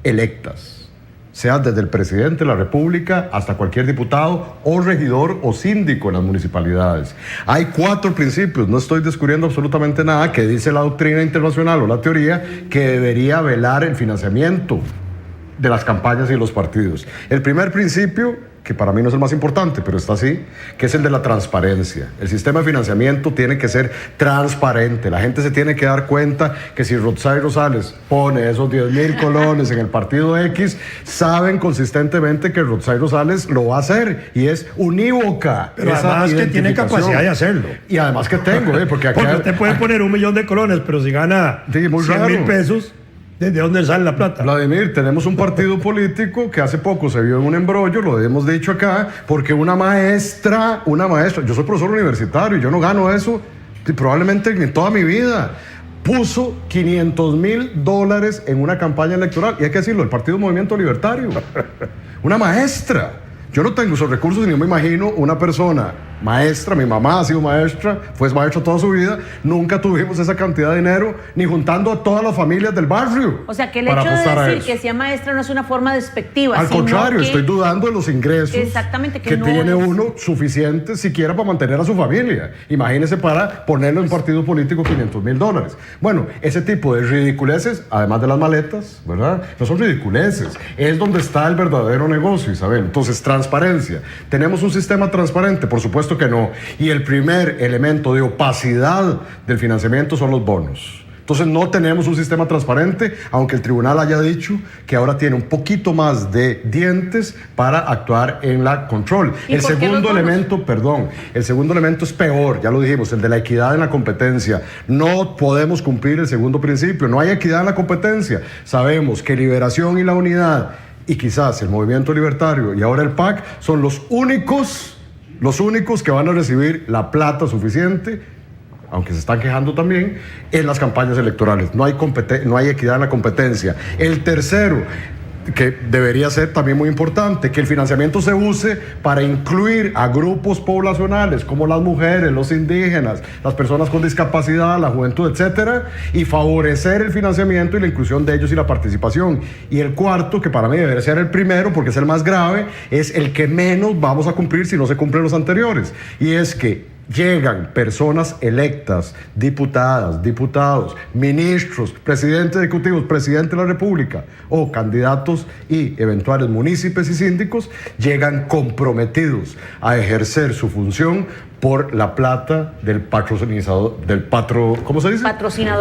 electas, sea desde el presidente de la República hasta cualquier diputado o regidor o síndico en las municipalidades. Hay 4 principios, no estoy descubriendo absolutamente nada, que dice la doctrina internacional o la teoría que debería velar el financiamiento de las campañas y los partidos. El primer principio, que para mí no es el más importante, pero está así, que es el de la transparencia. El sistema de financiamiento tiene que ser transparente. La gente se tiene que dar cuenta que si Rodzai Rosales pone esos 10,000 colones en el partido X, saben consistentemente que Rodzai Rosales lo va a hacer y es unívoca. Pero además que tiene capacidad de hacerlo. Y además que tengo, porque acá... Porque usted puede poner 1 millón de colones, pero si gana 100,000 pesos... ¿Desde dónde sale la plata? Vladimir, tenemos un partido político que hace poco se vio en un embrollo, lo hemos dicho acá, porque una maestra, yo soy profesor universitario y yo no gano eso probablemente en toda mi vida, puso $500,000 en una campaña electoral, y hay que decirlo, el Partido Movimiento Libertario. Una maestra. Yo no tengo esos recursos y no me imagino una persona maestra, mi mamá ha sido maestra, fue maestra toda su vida, nunca tuvimos esa cantidad de dinero, ni juntando a todas las familias del barrio. O sea, que el hecho de decir que sea maestra no es una forma despectiva. Al contrario, estoy dudando de los ingresos que no tiene uno suficientes siquiera para mantener a su familia. Imagínese para ponerlo en partido político $500,000. Bueno, ese tipo de ridiculeces, además de las maletas, ¿verdad? No son ridiculeces, es donde está el verdadero negocio, Isabel. Entonces, transparencia. ¿Tenemos un sistema transparente? Por supuesto que no. Y el primer elemento de opacidad del financiamiento son los bonos. Entonces no tenemos un sistema transparente, aunque el tribunal haya dicho que ahora tiene un poquito más de dientes para actuar en la control. El segundo elemento, el segundo elemento es peor, ya lo dijimos, el de la equidad en la competencia. No podemos cumplir el segundo principio, no hay equidad en la competencia. Sabemos que Liberación y la Unidad y quizás el Movimiento Libertario y ahora el PAC son los únicos que van a recibir la plata suficiente, aunque se están quejando también, en las campañas electorales. No hay equidad en la competencia. El tercero, que debería ser también muy importante, que el financiamiento se use para incluir a grupos poblacionales como las mujeres, los indígenas, las personas con discapacidad, la juventud, etcétera, y favorecer el financiamiento y la inclusión de ellos y la participación. Y el cuarto, que para mí debería ser el primero porque es el más grave, es el que menos vamos a cumplir si no se cumplen los anteriores, y es que llegan personas electas, diputadas, diputados, ministros, presidentes ejecutivos, presidente de la República o candidatos y eventuales municipios y síndicos, llegan comprometidos a ejercer su función por la plata del patrocinador, ¿cómo se dice?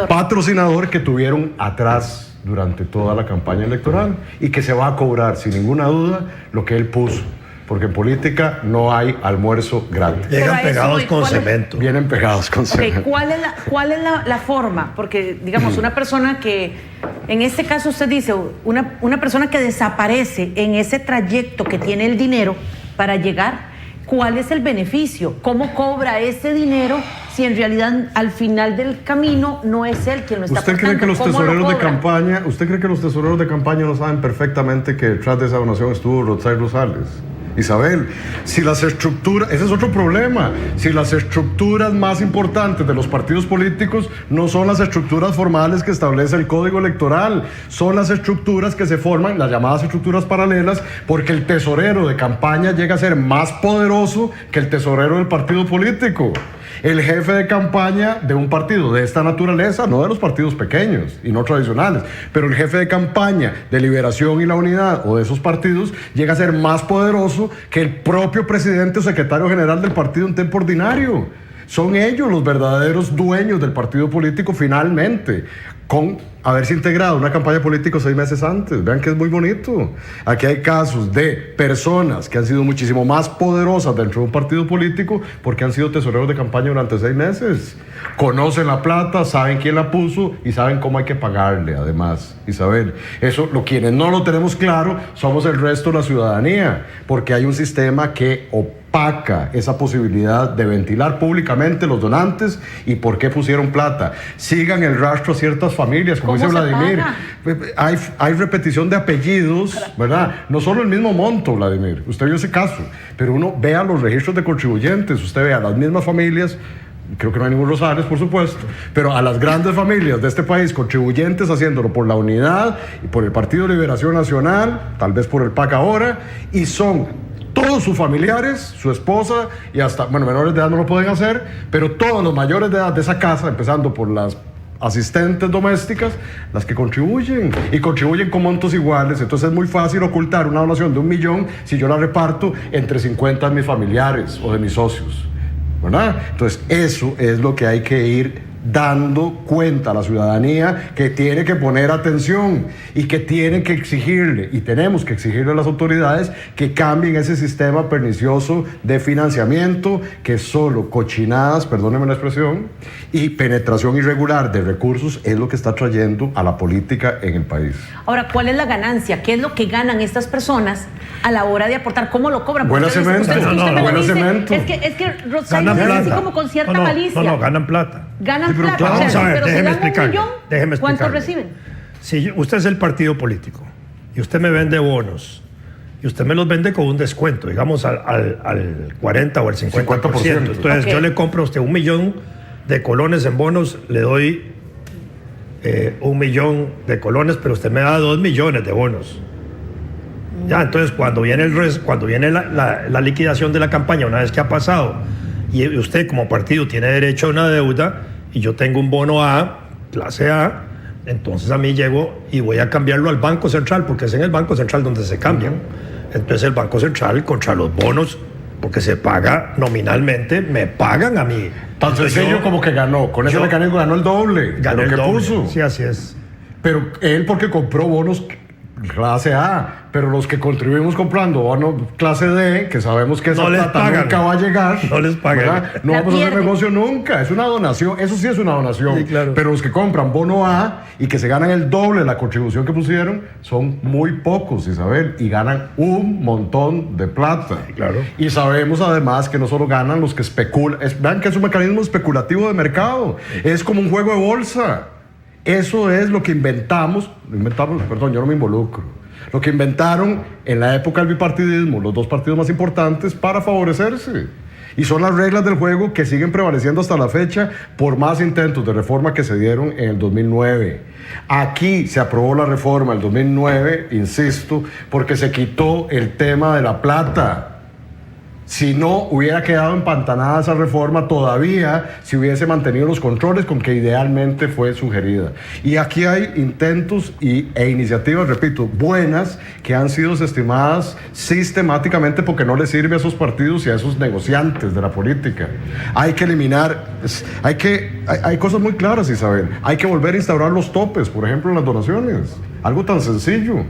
Patrocinador que tuvieron atrás durante toda la campaña electoral y que se va a cobrar sin ninguna duda lo que él puso. Porque en política no hay almuerzo gratis. Llegan pegados con cemento. Vienen pegados con cemento. ¿Cuál es la forma? Porque, digamos, una persona que, en este caso usted dice, una persona que desaparece en ese trayecto que tiene el dinero para llegar, ¿cuál es el beneficio? ¿Cómo cobra ese dinero si en realidad al final del camino no es él quien lo está aportando? ¿Usted cree que los tesoreros de campaña no saben perfectamente que detrás de esa donación estuvo Rotzai Rosales? Isabel, si las estructuras, ese es otro problema, si las estructuras más importantes de los partidos políticos no son las estructuras formales que establece el Código Electoral, son las estructuras que se forman, las llamadas estructuras paralelas, porque el tesorero de campaña llega a ser más poderoso que el tesorero del partido político. El jefe de campaña de un partido de esta naturaleza, no de los partidos pequeños y no tradicionales, pero el jefe de campaña de Liberación y la Unidad o de esos partidos llega a ser más poderoso que el propio presidente o secretario general del partido en tiempo ordinario. Son ellos los verdaderos dueños del partido político finalmente, con haberse integrado una campaña política 6 meses antes. Vean que es muy bonito. Aquí hay casos de personas que han sido muchísimo más poderosas dentro de un partido político porque han sido tesoreros de campaña durante 6 meses. Conocen la plata, saben quién la puso y saben cómo hay que pagarle, además, Isabel. Eso, quienes no lo tenemos claro, somos el resto de la ciudadanía, porque hay un sistema que opaca esa posibilidad de ventilar públicamente los donantes y por qué pusieron plata. Sigan el rastro a ciertas familias, como dice Vladimir. Hay repetición de apellidos, ¿verdad? No solo el mismo monto, Vladimir. Usted vio ese caso, pero uno vea los registros de contribuyentes, usted vea las mismas familias. Creo que no hay ningún Rosales, por supuesto, pero a las grandes familias de este país, contribuyentes haciéndolo por la Unidad y por el Partido de Liberación Nacional, tal vez por el PAC ahora, y son todos sus familiares, su esposa y hasta, bueno, menores de edad no lo pueden hacer, pero todos los mayores de edad de esa casa, empezando por las asistentes domésticas, las que contribuyen y contribuyen con montos iguales. Entonces es muy fácil ocultar una donación de 1 millón si yo la reparto entre 50 de mis familiares o de mis socios, ¿verdad? Entonces eso es lo que hay que ir dando cuenta a la ciudadanía, que tiene que poner atención y que tiene que exigirle, y tenemos que exigirle a las autoridades que cambien ese sistema pernicioso de financiamiento, que solo cochinadas, perdónenme la expresión, y penetración irregular de recursos es lo que está trayendo a la política en el país. Ahora, ¿cuál es la ganancia? ¿Qué es lo que ganan estas personas a la hora de aportar? ¿Cómo lo cobran? Buena cemento. Buena cemento. Es que Rosario es así como con cierta malicia. No, ganan plata. Ganan plata. Claro, vamos a ver, pero déjeme explicar. ¿Cuánto reciben? Si usted es el partido político y usted me vende bonos y usted me los vende con un descuento, digamos al 40 o al 50%. Entonces yo le compro a usted 1 millón de colones en bonos, le doy 1 millón de colones, pero usted me da 2 millones de bonos. Ya, entonces cuando viene la liquidación de la campaña, una vez que ha pasado, y usted como partido tiene derecho a una deuda, y yo tengo un bono A, clase A, entonces a mí llego y voy a cambiarlo al Banco Central, porque es en el Banco Central donde se cambian. Entonces el Banco Central, contra los bonos, porque se paga nominalmente, me pagan a mí. Tan sencillo como que ganó, con ese mecanismo ganó el doble, ganó lo que el doble. puso. Sí, así es. Pero él porque compró bonos clase A, pero los que contribuimos comprando bonos clase D, que sabemos que esa plata nunca va a llegar, no les pagan, ¿verdad? No vamos a hacer negocio nunca, es una donación, eso sí es una donación, sí, claro. Pero los que compran bono A y que se ganan el doble de la contribución que pusieron, son muy pocos, Isabel, y ganan un montón de plata. Sí, claro. Y sabemos además que no solo ganan los que especulan, vean que es un mecanismo especulativo de mercado, es como un juego de bolsa. Eso es lo que inventamos, perdón, yo no me involucro. Lo que inventaron en la época del bipartidismo, los dos partidos más importantes, para favorecerse. Y son las reglas del juego que siguen prevaleciendo hasta la fecha por más intentos de reforma que se dieron en el 2009. Aquí se aprobó la reforma en el 2009, insisto, porque se quitó el tema de la plata. Si no hubiera quedado empantanada esa reforma, todavía se hubiese mantenido los controles con que idealmente fue sugerida. Y aquí hay intentos e iniciativas, repito, buenas, que han sido desestimadas sistemáticamente porque no les sirve a esos partidos y a esos negociantes de la política. Hay que eliminar, hay cosas muy claras, Isabel. Hay que volver a instaurar los topes, por ejemplo, en las donaciones. Algo tan sencillo.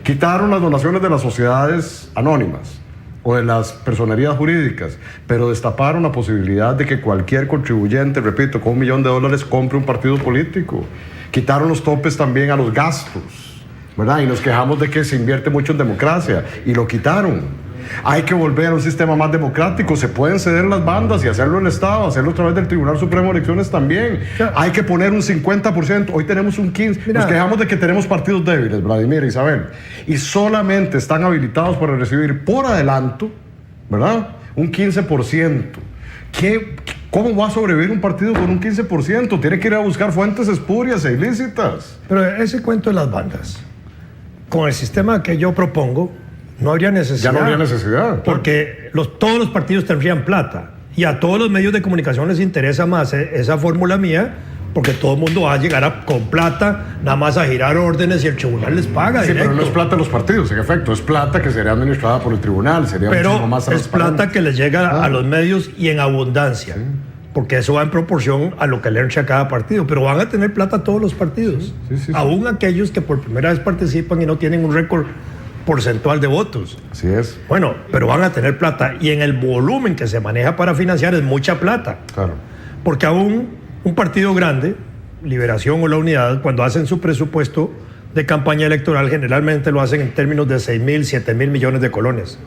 Quitaron las donaciones de las sociedades anónimas o de las personerías jurídicas, pero destaparon la posibilidad de que cualquier contribuyente, repito, con $1 millón compre un partido político. Quitaron los topes también a los gastos, ¿verdad? Y nos quejamos de que se invierte mucho en democracia, y lo quitaron. Hay que volver a un sistema más democrático. Se pueden ceder las bandas y hacerlo el Estado, hacerlo a través del Tribunal Supremo de Elecciones también. Hay que poner un 50%. Hoy tenemos un 15%. Nos quejamos de que tenemos partidos débiles, Vladimir e Isabel, y solamente están habilitados para recibir por adelanto, ¿verdad?, un 15%. ¿Cómo va a sobrevivir un partido con un 15%? Tiene que ir a buscar fuentes espurias e ilícitas. Pero ese cuento de las bandas, con el sistema que yo propongo, no habría necesidad. Ya no habría necesidad. Porque todos los partidos tendrían plata. Y a todos los medios de comunicación les interesa más esa fórmula mía, porque todo el mundo va a llegar con plata, nada más a girar órdenes y el tribunal les paga. Sí, directo. pero no es plata de los partidos, en efecto. Es plata que sería administrada por el tribunal. Sería pero más es plata que les llega a los medios y en abundancia. Sí. Porque eso va en proporción a lo que le echa cada partido. Pero van a tener plata todos los partidos. Sí. Aún aquellos que por primera vez participan y no tienen un récord porcentual de votos. Así es. Bueno, pero van a tener plata, y en el volumen que se maneja para financiar es mucha plata. Claro. Porque aún un partido grande, Liberación o La Unidad, cuando hacen su presupuesto de campaña electoral, generalmente lo hacen en términos de 6.000, 7.000 millones de colones.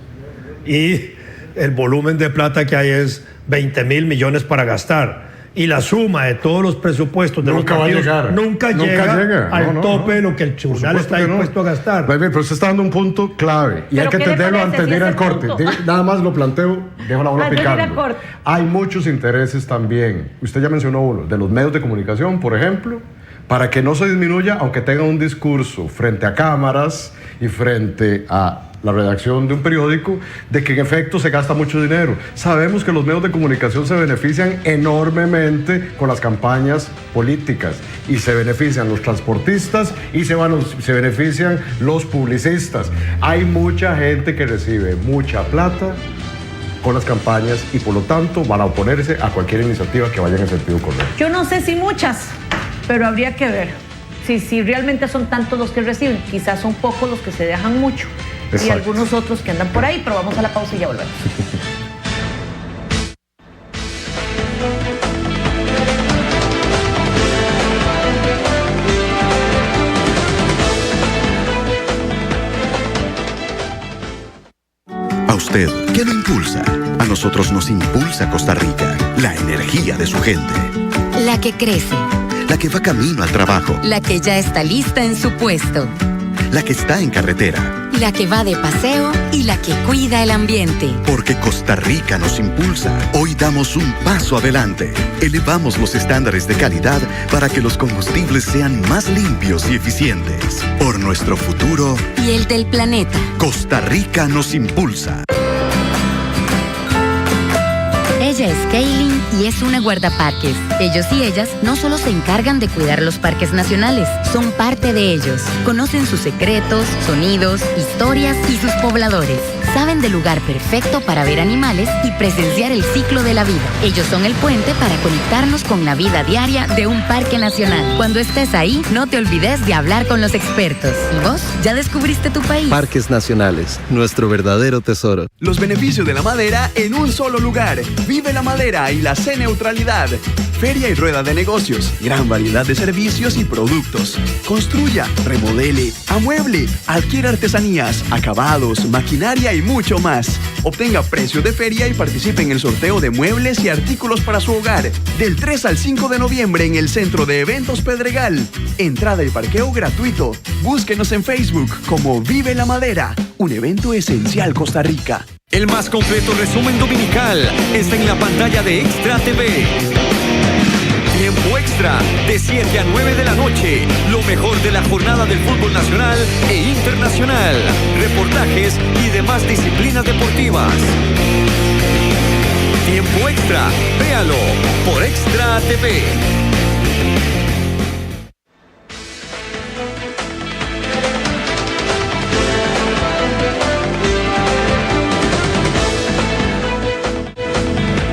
Y el volumen de plata que hay es 20.000 millones para gastar. Y la suma de todos los presupuestos de los partidos nunca llega al tope de lo que el tribunal está dispuesto a gastar. Pero usted está dando un punto clave y hay que entenderlo antes de ir al corte. Nada más lo planteo, dejo la bola picando. Hay muchos intereses también. Usted ya mencionó uno, de los medios de comunicación, por ejemplo, para que no se disminuya, aunque tenga un discurso frente a cámaras y frente a la redacción de un periódico, de que en efecto se gasta mucho dinero. Sabemos que los medios de comunicación se benefician enormemente con las campañas políticas, y se benefician los transportistas y se benefician los publicistas. Hay mucha gente que recibe mucha plata con las campañas y por lo tanto van a oponerse a cualquier iniciativa que vaya en el sentido correcto. Yo no sé si muchas, pero habría que ver si realmente son tantos los que reciben. Quizás son pocos los que se dejan mucho. Exacto. Y algunos otros que andan por ahí, pero vamos a la pausa y ya volvemos. ¿A usted qué lo impulsa? A nosotros nos impulsa Costa Rica, la energía de su gente. La que crece. La que va camino al trabajo. La que ya está lista en su puesto. La que está en carretera. La que va de paseo y la que cuida el ambiente. Porque Costa Rica nos impulsa. Hoy damos un paso adelante. Elevamos los estándares de calidad para que los combustibles sean más limpios y eficientes. Por nuestro futuro y el del planeta. Costa Rica nos impulsa. Ella es Kaylin y es una guardaparques. Ellos y ellas no solo se encargan de cuidar los parques nacionales, son parte de ellos. Conocen sus secretos, sonidos, historias y sus pobladores. Saben del lugar perfecto para ver animales y presenciar el ciclo de la vida. Ellos son el puente para conectarnos con la vida diaria de un parque nacional. Cuando estés ahí, no te olvides de hablar con los expertos. ¿Y vos? ¿Ya descubriste tu país? Parques Nacionales, nuestro verdadero tesoro. Los beneficios de la madera en un solo lugar. Vive la madera y la C-Neutralidad. Feria y rueda de negocios. Gran variedad de servicios y productos. Construya, remodele, amueble, adquiere artesanías, acabados, maquinaria y mucho más. Obtenga precios de feria y participe en el sorteo de muebles y artículos para su hogar. Del 3 al 5 de noviembre en el Centro de Eventos Pedregal. Entrada y parqueo gratuito. Búsquenos en Facebook como Vive la Madera, un evento esencial Costa Rica. El más completo resumen dominical está en la pantalla de Extra TV. Tiempo Extra, de 7 a 9 de la noche. Lo mejor de la jornada del fútbol nacional e internacional. Reportajes y demás disciplinas deportivas. Tiempo Extra, véalo por Extra TV.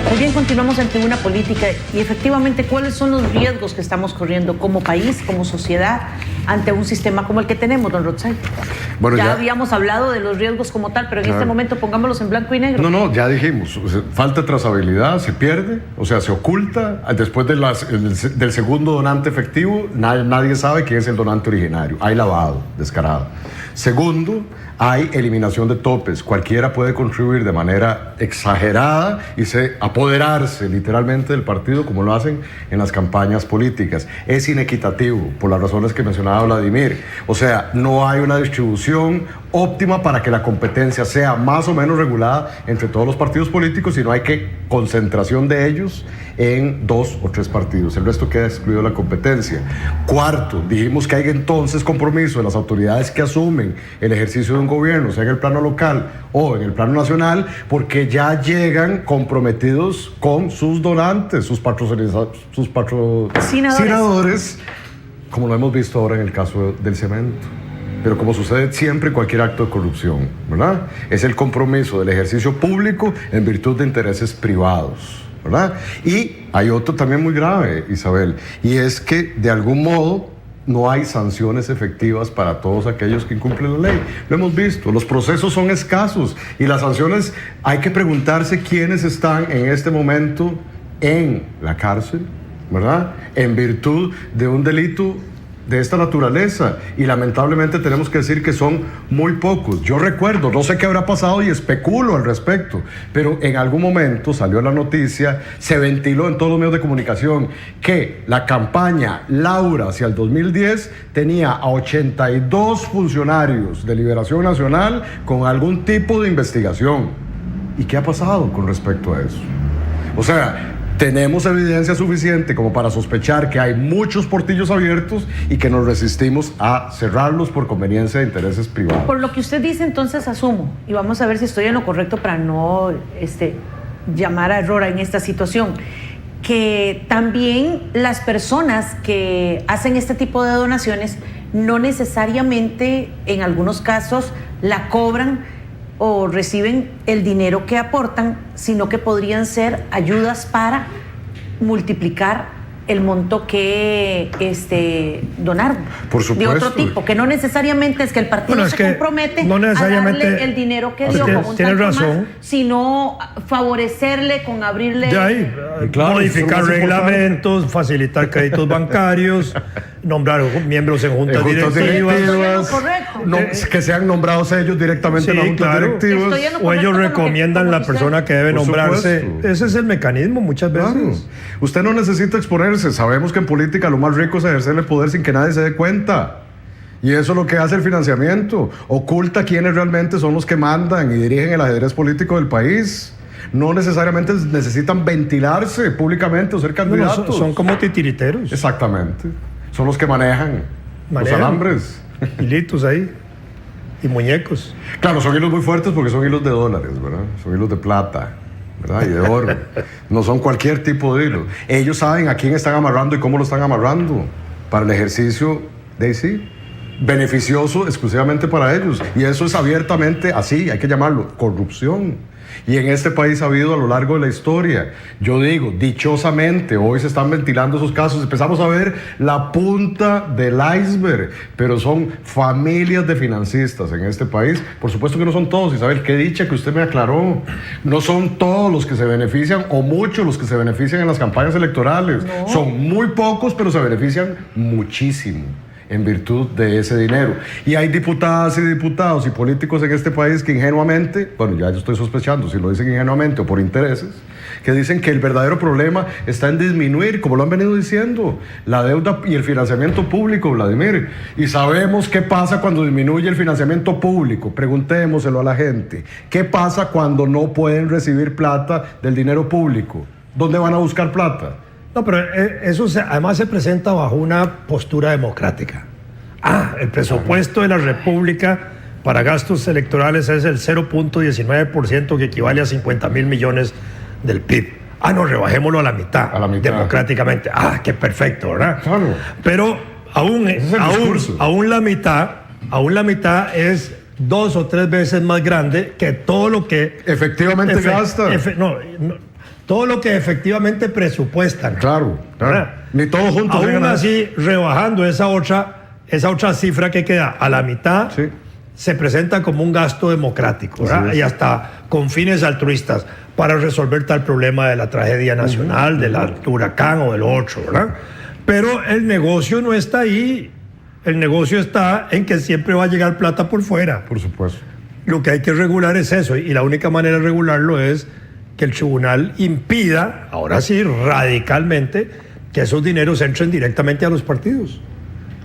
Muy bien, continuamos en Tribuna Política y efectivamente, ¿cuáles son los riesgos que estamos corriendo como país, como sociedad, ante un sistema como el que tenemos, don Rotzai? Bueno, ya habíamos hablado de los riesgos como tal, pero en este momento pongámoslos en blanco y negro. No, ya dijimos, falta de trazabilidad, se pierde, o sea, se oculta. Después del segundo donante efectivo, nadie sabe quién es el donante originario. Hay lavado, descarado. Segundo, hay eliminación de topes. Cualquiera puede contribuir de manera exagerada y apoderarse literalmente del partido, como lo hacen en las campañas políticas. Es inequitativo, por las razones que mencionaba Vladimir. O sea, no hay una distribución óptima para que la competencia sea más o menos regulada entre todos los partidos políticos, sino hay concentración de ellos en 2 o 3 partidos. El resto queda excluido de la competencia. Cuarto, dijimos que hay entonces compromiso de las autoridades que asumen el ejercicio de un gobierno, sea en el plano local o en el plano nacional, porque ya llegan comprometidos con sus donantes, sus patrocinadores, como lo hemos visto ahora en el caso del cemento. Pero como sucede siempre en cualquier acto de corrupción, ¿verdad? Es el compromiso del ejercicio público en virtud de intereses privados, ¿verdad? Y hay otro también muy grave, Isabel, y es que de algún modo no hay sanciones efectivas para todos aquellos que incumplen la ley. Lo hemos visto, los procesos son escasos y las sanciones, hay que preguntarse quiénes están en este momento en la cárcel, ¿verdad? En virtud de un delito de esta naturaleza, y lamentablemente tenemos que decir que son muy pocos. Yo recuerdo, no sé qué habrá pasado y especulo al respecto, pero en algún momento salió la noticia, se ventiló en todos los medios de comunicación que la campaña Laura hacia el 2010 tenía a 82 funcionarios de Liberación Nacional con algún tipo de investigación. ¿Y qué ha pasado con respecto a eso? O sea, tenemos evidencia suficiente como para sospechar que hay muchos portillos abiertos y que nos resistimos a cerrarlos por conveniencia de intereses privados. Por lo que usted dice, entonces asumo, y vamos a ver si estoy en lo correcto para no llamar a error en esta situación, que también las personas que hacen este tipo de donaciones no necesariamente, en algunos casos, la cobran o reciben el dinero que aportan, sino que podrían ser ayudas para multiplicar el monto que donaron. Por supuesto. De otro tipo, que no necesariamente es que el partido se compromete a darle el dinero que dio como un tanto más, sino favorecerle con abrirle... De ahí, modificar reglamentos, facilitar créditos bancarios, nombrar miembros en juntas directivas. Que sean nombrados ellos directamente en las juntas directivas. O ellos recomiendan la persona que debe nombrarse. Supuesto. Ese es el mecanismo muchas veces. Claro. Usted no necesita exponerse. Sabemos que en política lo más rico es ejercer el poder sin que nadie se dé cuenta. Y eso es lo que hace el financiamiento. Oculta quiénes realmente son los que mandan y dirigen el ajedrez político del país. No necesariamente necesitan ventilarse públicamente o ser candidatos. Son como titiriteros. Exactamente. Son los que manejan los alambres. Hilitos ahí. Y muñecos. Claro, son hilos muy fuertes porque son hilos de dólares, ¿verdad? Son hilos de plata, ¿verdad? Y de oro. No son cualquier tipo de hilo. Ellos saben a quién están amarrando y cómo lo están amarrando para el ejercicio de sí, beneficioso exclusivamente para ellos. Y eso es abiertamente así, hay que llamarlo corrupción. Y en este país ha habido a lo largo de la historia. Yo digo, dichosamente, hoy se están ventilando esos casos. Empezamos a ver la punta del iceberg, pero son familias de financistas en este país. Por supuesto que no son todos, Isabel, qué dicha que usted me aclaró. No son todos los que se benefician o muchos los que se benefician en las campañas electorales. No. Son muy pocos, pero se benefician muchísimo en virtud de ese dinero. Y hay diputadas y diputados y políticos en este país que ingenuamente, bueno, ya yo estoy sospechando si lo dicen ingenuamente o por intereses, que dicen que el verdadero problema está en disminuir, como lo han venido diciendo, la deuda y el financiamiento público, Vladimir. Y sabemos qué pasa cuando disminuye el financiamiento público. Preguntémoselo a la gente. ¿Qué pasa cuando no pueden recibir plata del dinero público? ¿Dónde van a buscar plata? No, pero además se presenta bajo una postura democrática. El presupuesto de la República para gastos electorales es el 0.19%, que equivale a 50,000 millones del PIB. No, rebajémoslo a la mitad. Democráticamente. Qué perfecto, ¿verdad? Claro. Pero aún la mitad es 2 o 3 veces más grande que todo lo que efectivamente gasta. Todo lo que efectivamente presupuestan. Claro. Ni todos juntos. Aún así, rebajando esa otra cifra que queda a la mitad, se presenta como un gasto democrático, ¿verdad? Y hasta con fines altruistas para resolver tal problema de la tragedia nacional, del huracán o del otro, ¿verdad? Pero el negocio no está ahí. El negocio está en que siempre va a llegar plata por fuera. Por supuesto. Lo que hay que regular es eso, y la única manera de regularlo es que el tribunal impida, ahora sí, radicalmente, que esos dineros entren directamente a los partidos.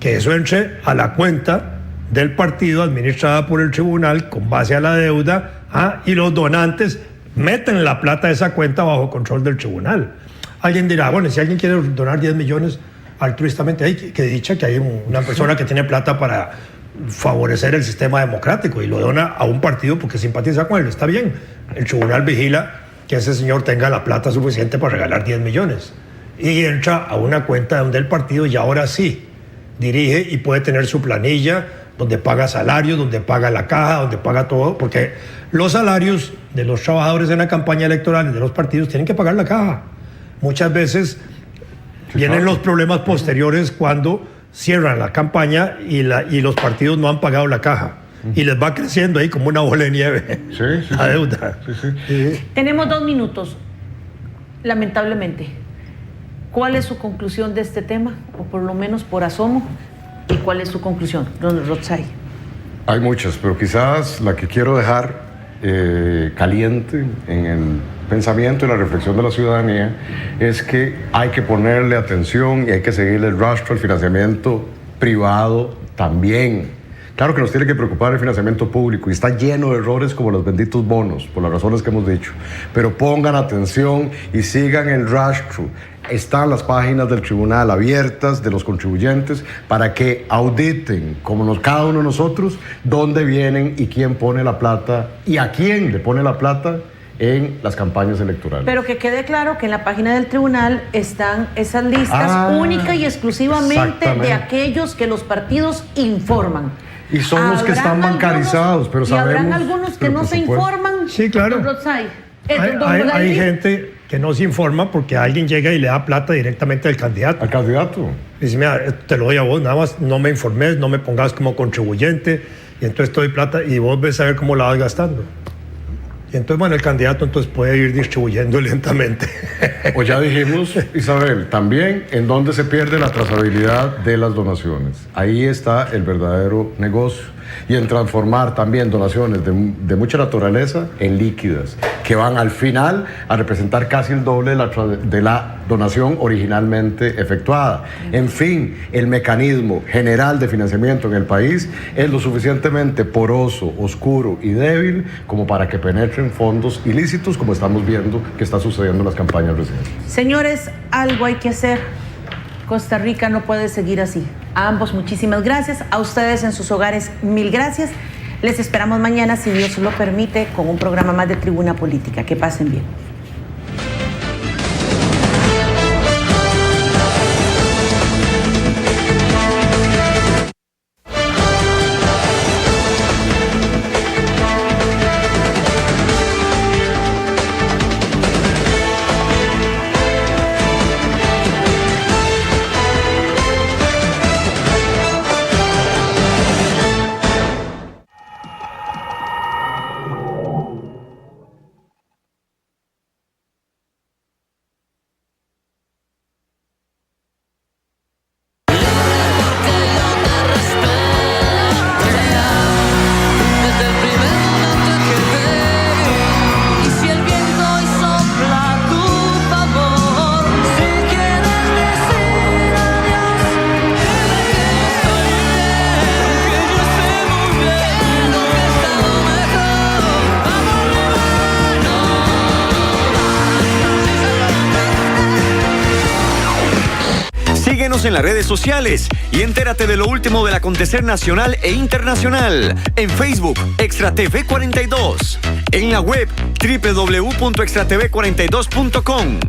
Que eso entre a la cuenta del partido administrada por el tribunal con base a la deuda, y los donantes meten la plata de esa cuenta bajo control del tribunal. Alguien dirá, bueno, si alguien quiere donar 10 millones altruistamente, que dicha que hay una persona que tiene plata para favorecer el sistema democrático y lo dona a un partido porque simpatiza con él, está bien. El tribunal vigila que ese señor tenga la plata suficiente para regalar 10 millones y entra a una cuenta del partido, y ahora sí dirige y puede tener su planilla donde paga salarios, donde paga la caja, donde paga todo, porque los salarios de los trabajadores en la campaña electoral y de los partidos tienen que pagar la caja. Muchas veces vienen los problemas posteriores cuando cierran la campaña y los partidos no han pagado la caja. Y les va creciendo ahí como una bola de nieve la deuda. Tenemos 2 minutos, lamentablemente. ¿Cuál es su conclusión de este tema? O por lo menos por asomo. ¿Y cuál es su conclusión, don Rotzai? Hay muchas, pero quizás la que quiero dejar caliente en el pensamiento y la reflexión de la ciudadanía es que hay que ponerle atención y hay que seguirle el rastro al financiamiento privado también. Claro que nos tiene que preocupar el financiamiento público y está lleno de errores como los benditos bonos, por las razones que hemos dicho. Pero pongan atención y sigan el rastro. Están las páginas del tribunal abiertas de los contribuyentes para que auditen, como cada uno de nosotros, dónde vienen y quién pone la plata y a quién le pone la plata en las campañas electorales. Pero que quede claro que en la página del tribunal están esas listas única y exclusivamente de aquellos que los partidos informan. Y son los que están bancarizados, pero sabemos... ¿Y habrán algunos que no se informan? Sí, claro. Hay gente que no se informa porque alguien llega y le da plata directamente al candidato. ¿Al candidato? Dice, mira, te lo doy a vos, nada más no me informes, no me pongas como contribuyente, y entonces te doy plata y vos ves a ver cómo la vas gastando. Y entonces, bueno, el candidato entonces puede ir distribuyendo lentamente. O ya dijimos, Isabel, también en dónde se pierde la trazabilidad de las donaciones. Ahí está el verdadero negocio. Y en transformar también donaciones de mucha naturaleza en líquidas, que van al final a representar casi el doble de la donación originalmente efectuada. En fin, el mecanismo general de financiamiento en el país es lo suficientemente poroso, oscuro y débil como para que penetren fondos ilícitos, como estamos viendo que está sucediendo en las campañas recientes. Señores, algo hay que hacer. Costa Rica no puede seguir así. A ambos muchísimas gracias. A ustedes en sus hogares, mil gracias. Les esperamos mañana, si Dios lo permite, con un programa más de Tribuna Política. Que pasen bien. Síguenos en las redes sociales y entérate de lo último del acontecer nacional e internacional. En Facebook, Extra TV 42. En la web, www.extratv42.com.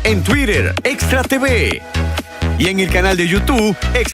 En Twitter, Extra TV. Y en el canal de YouTube,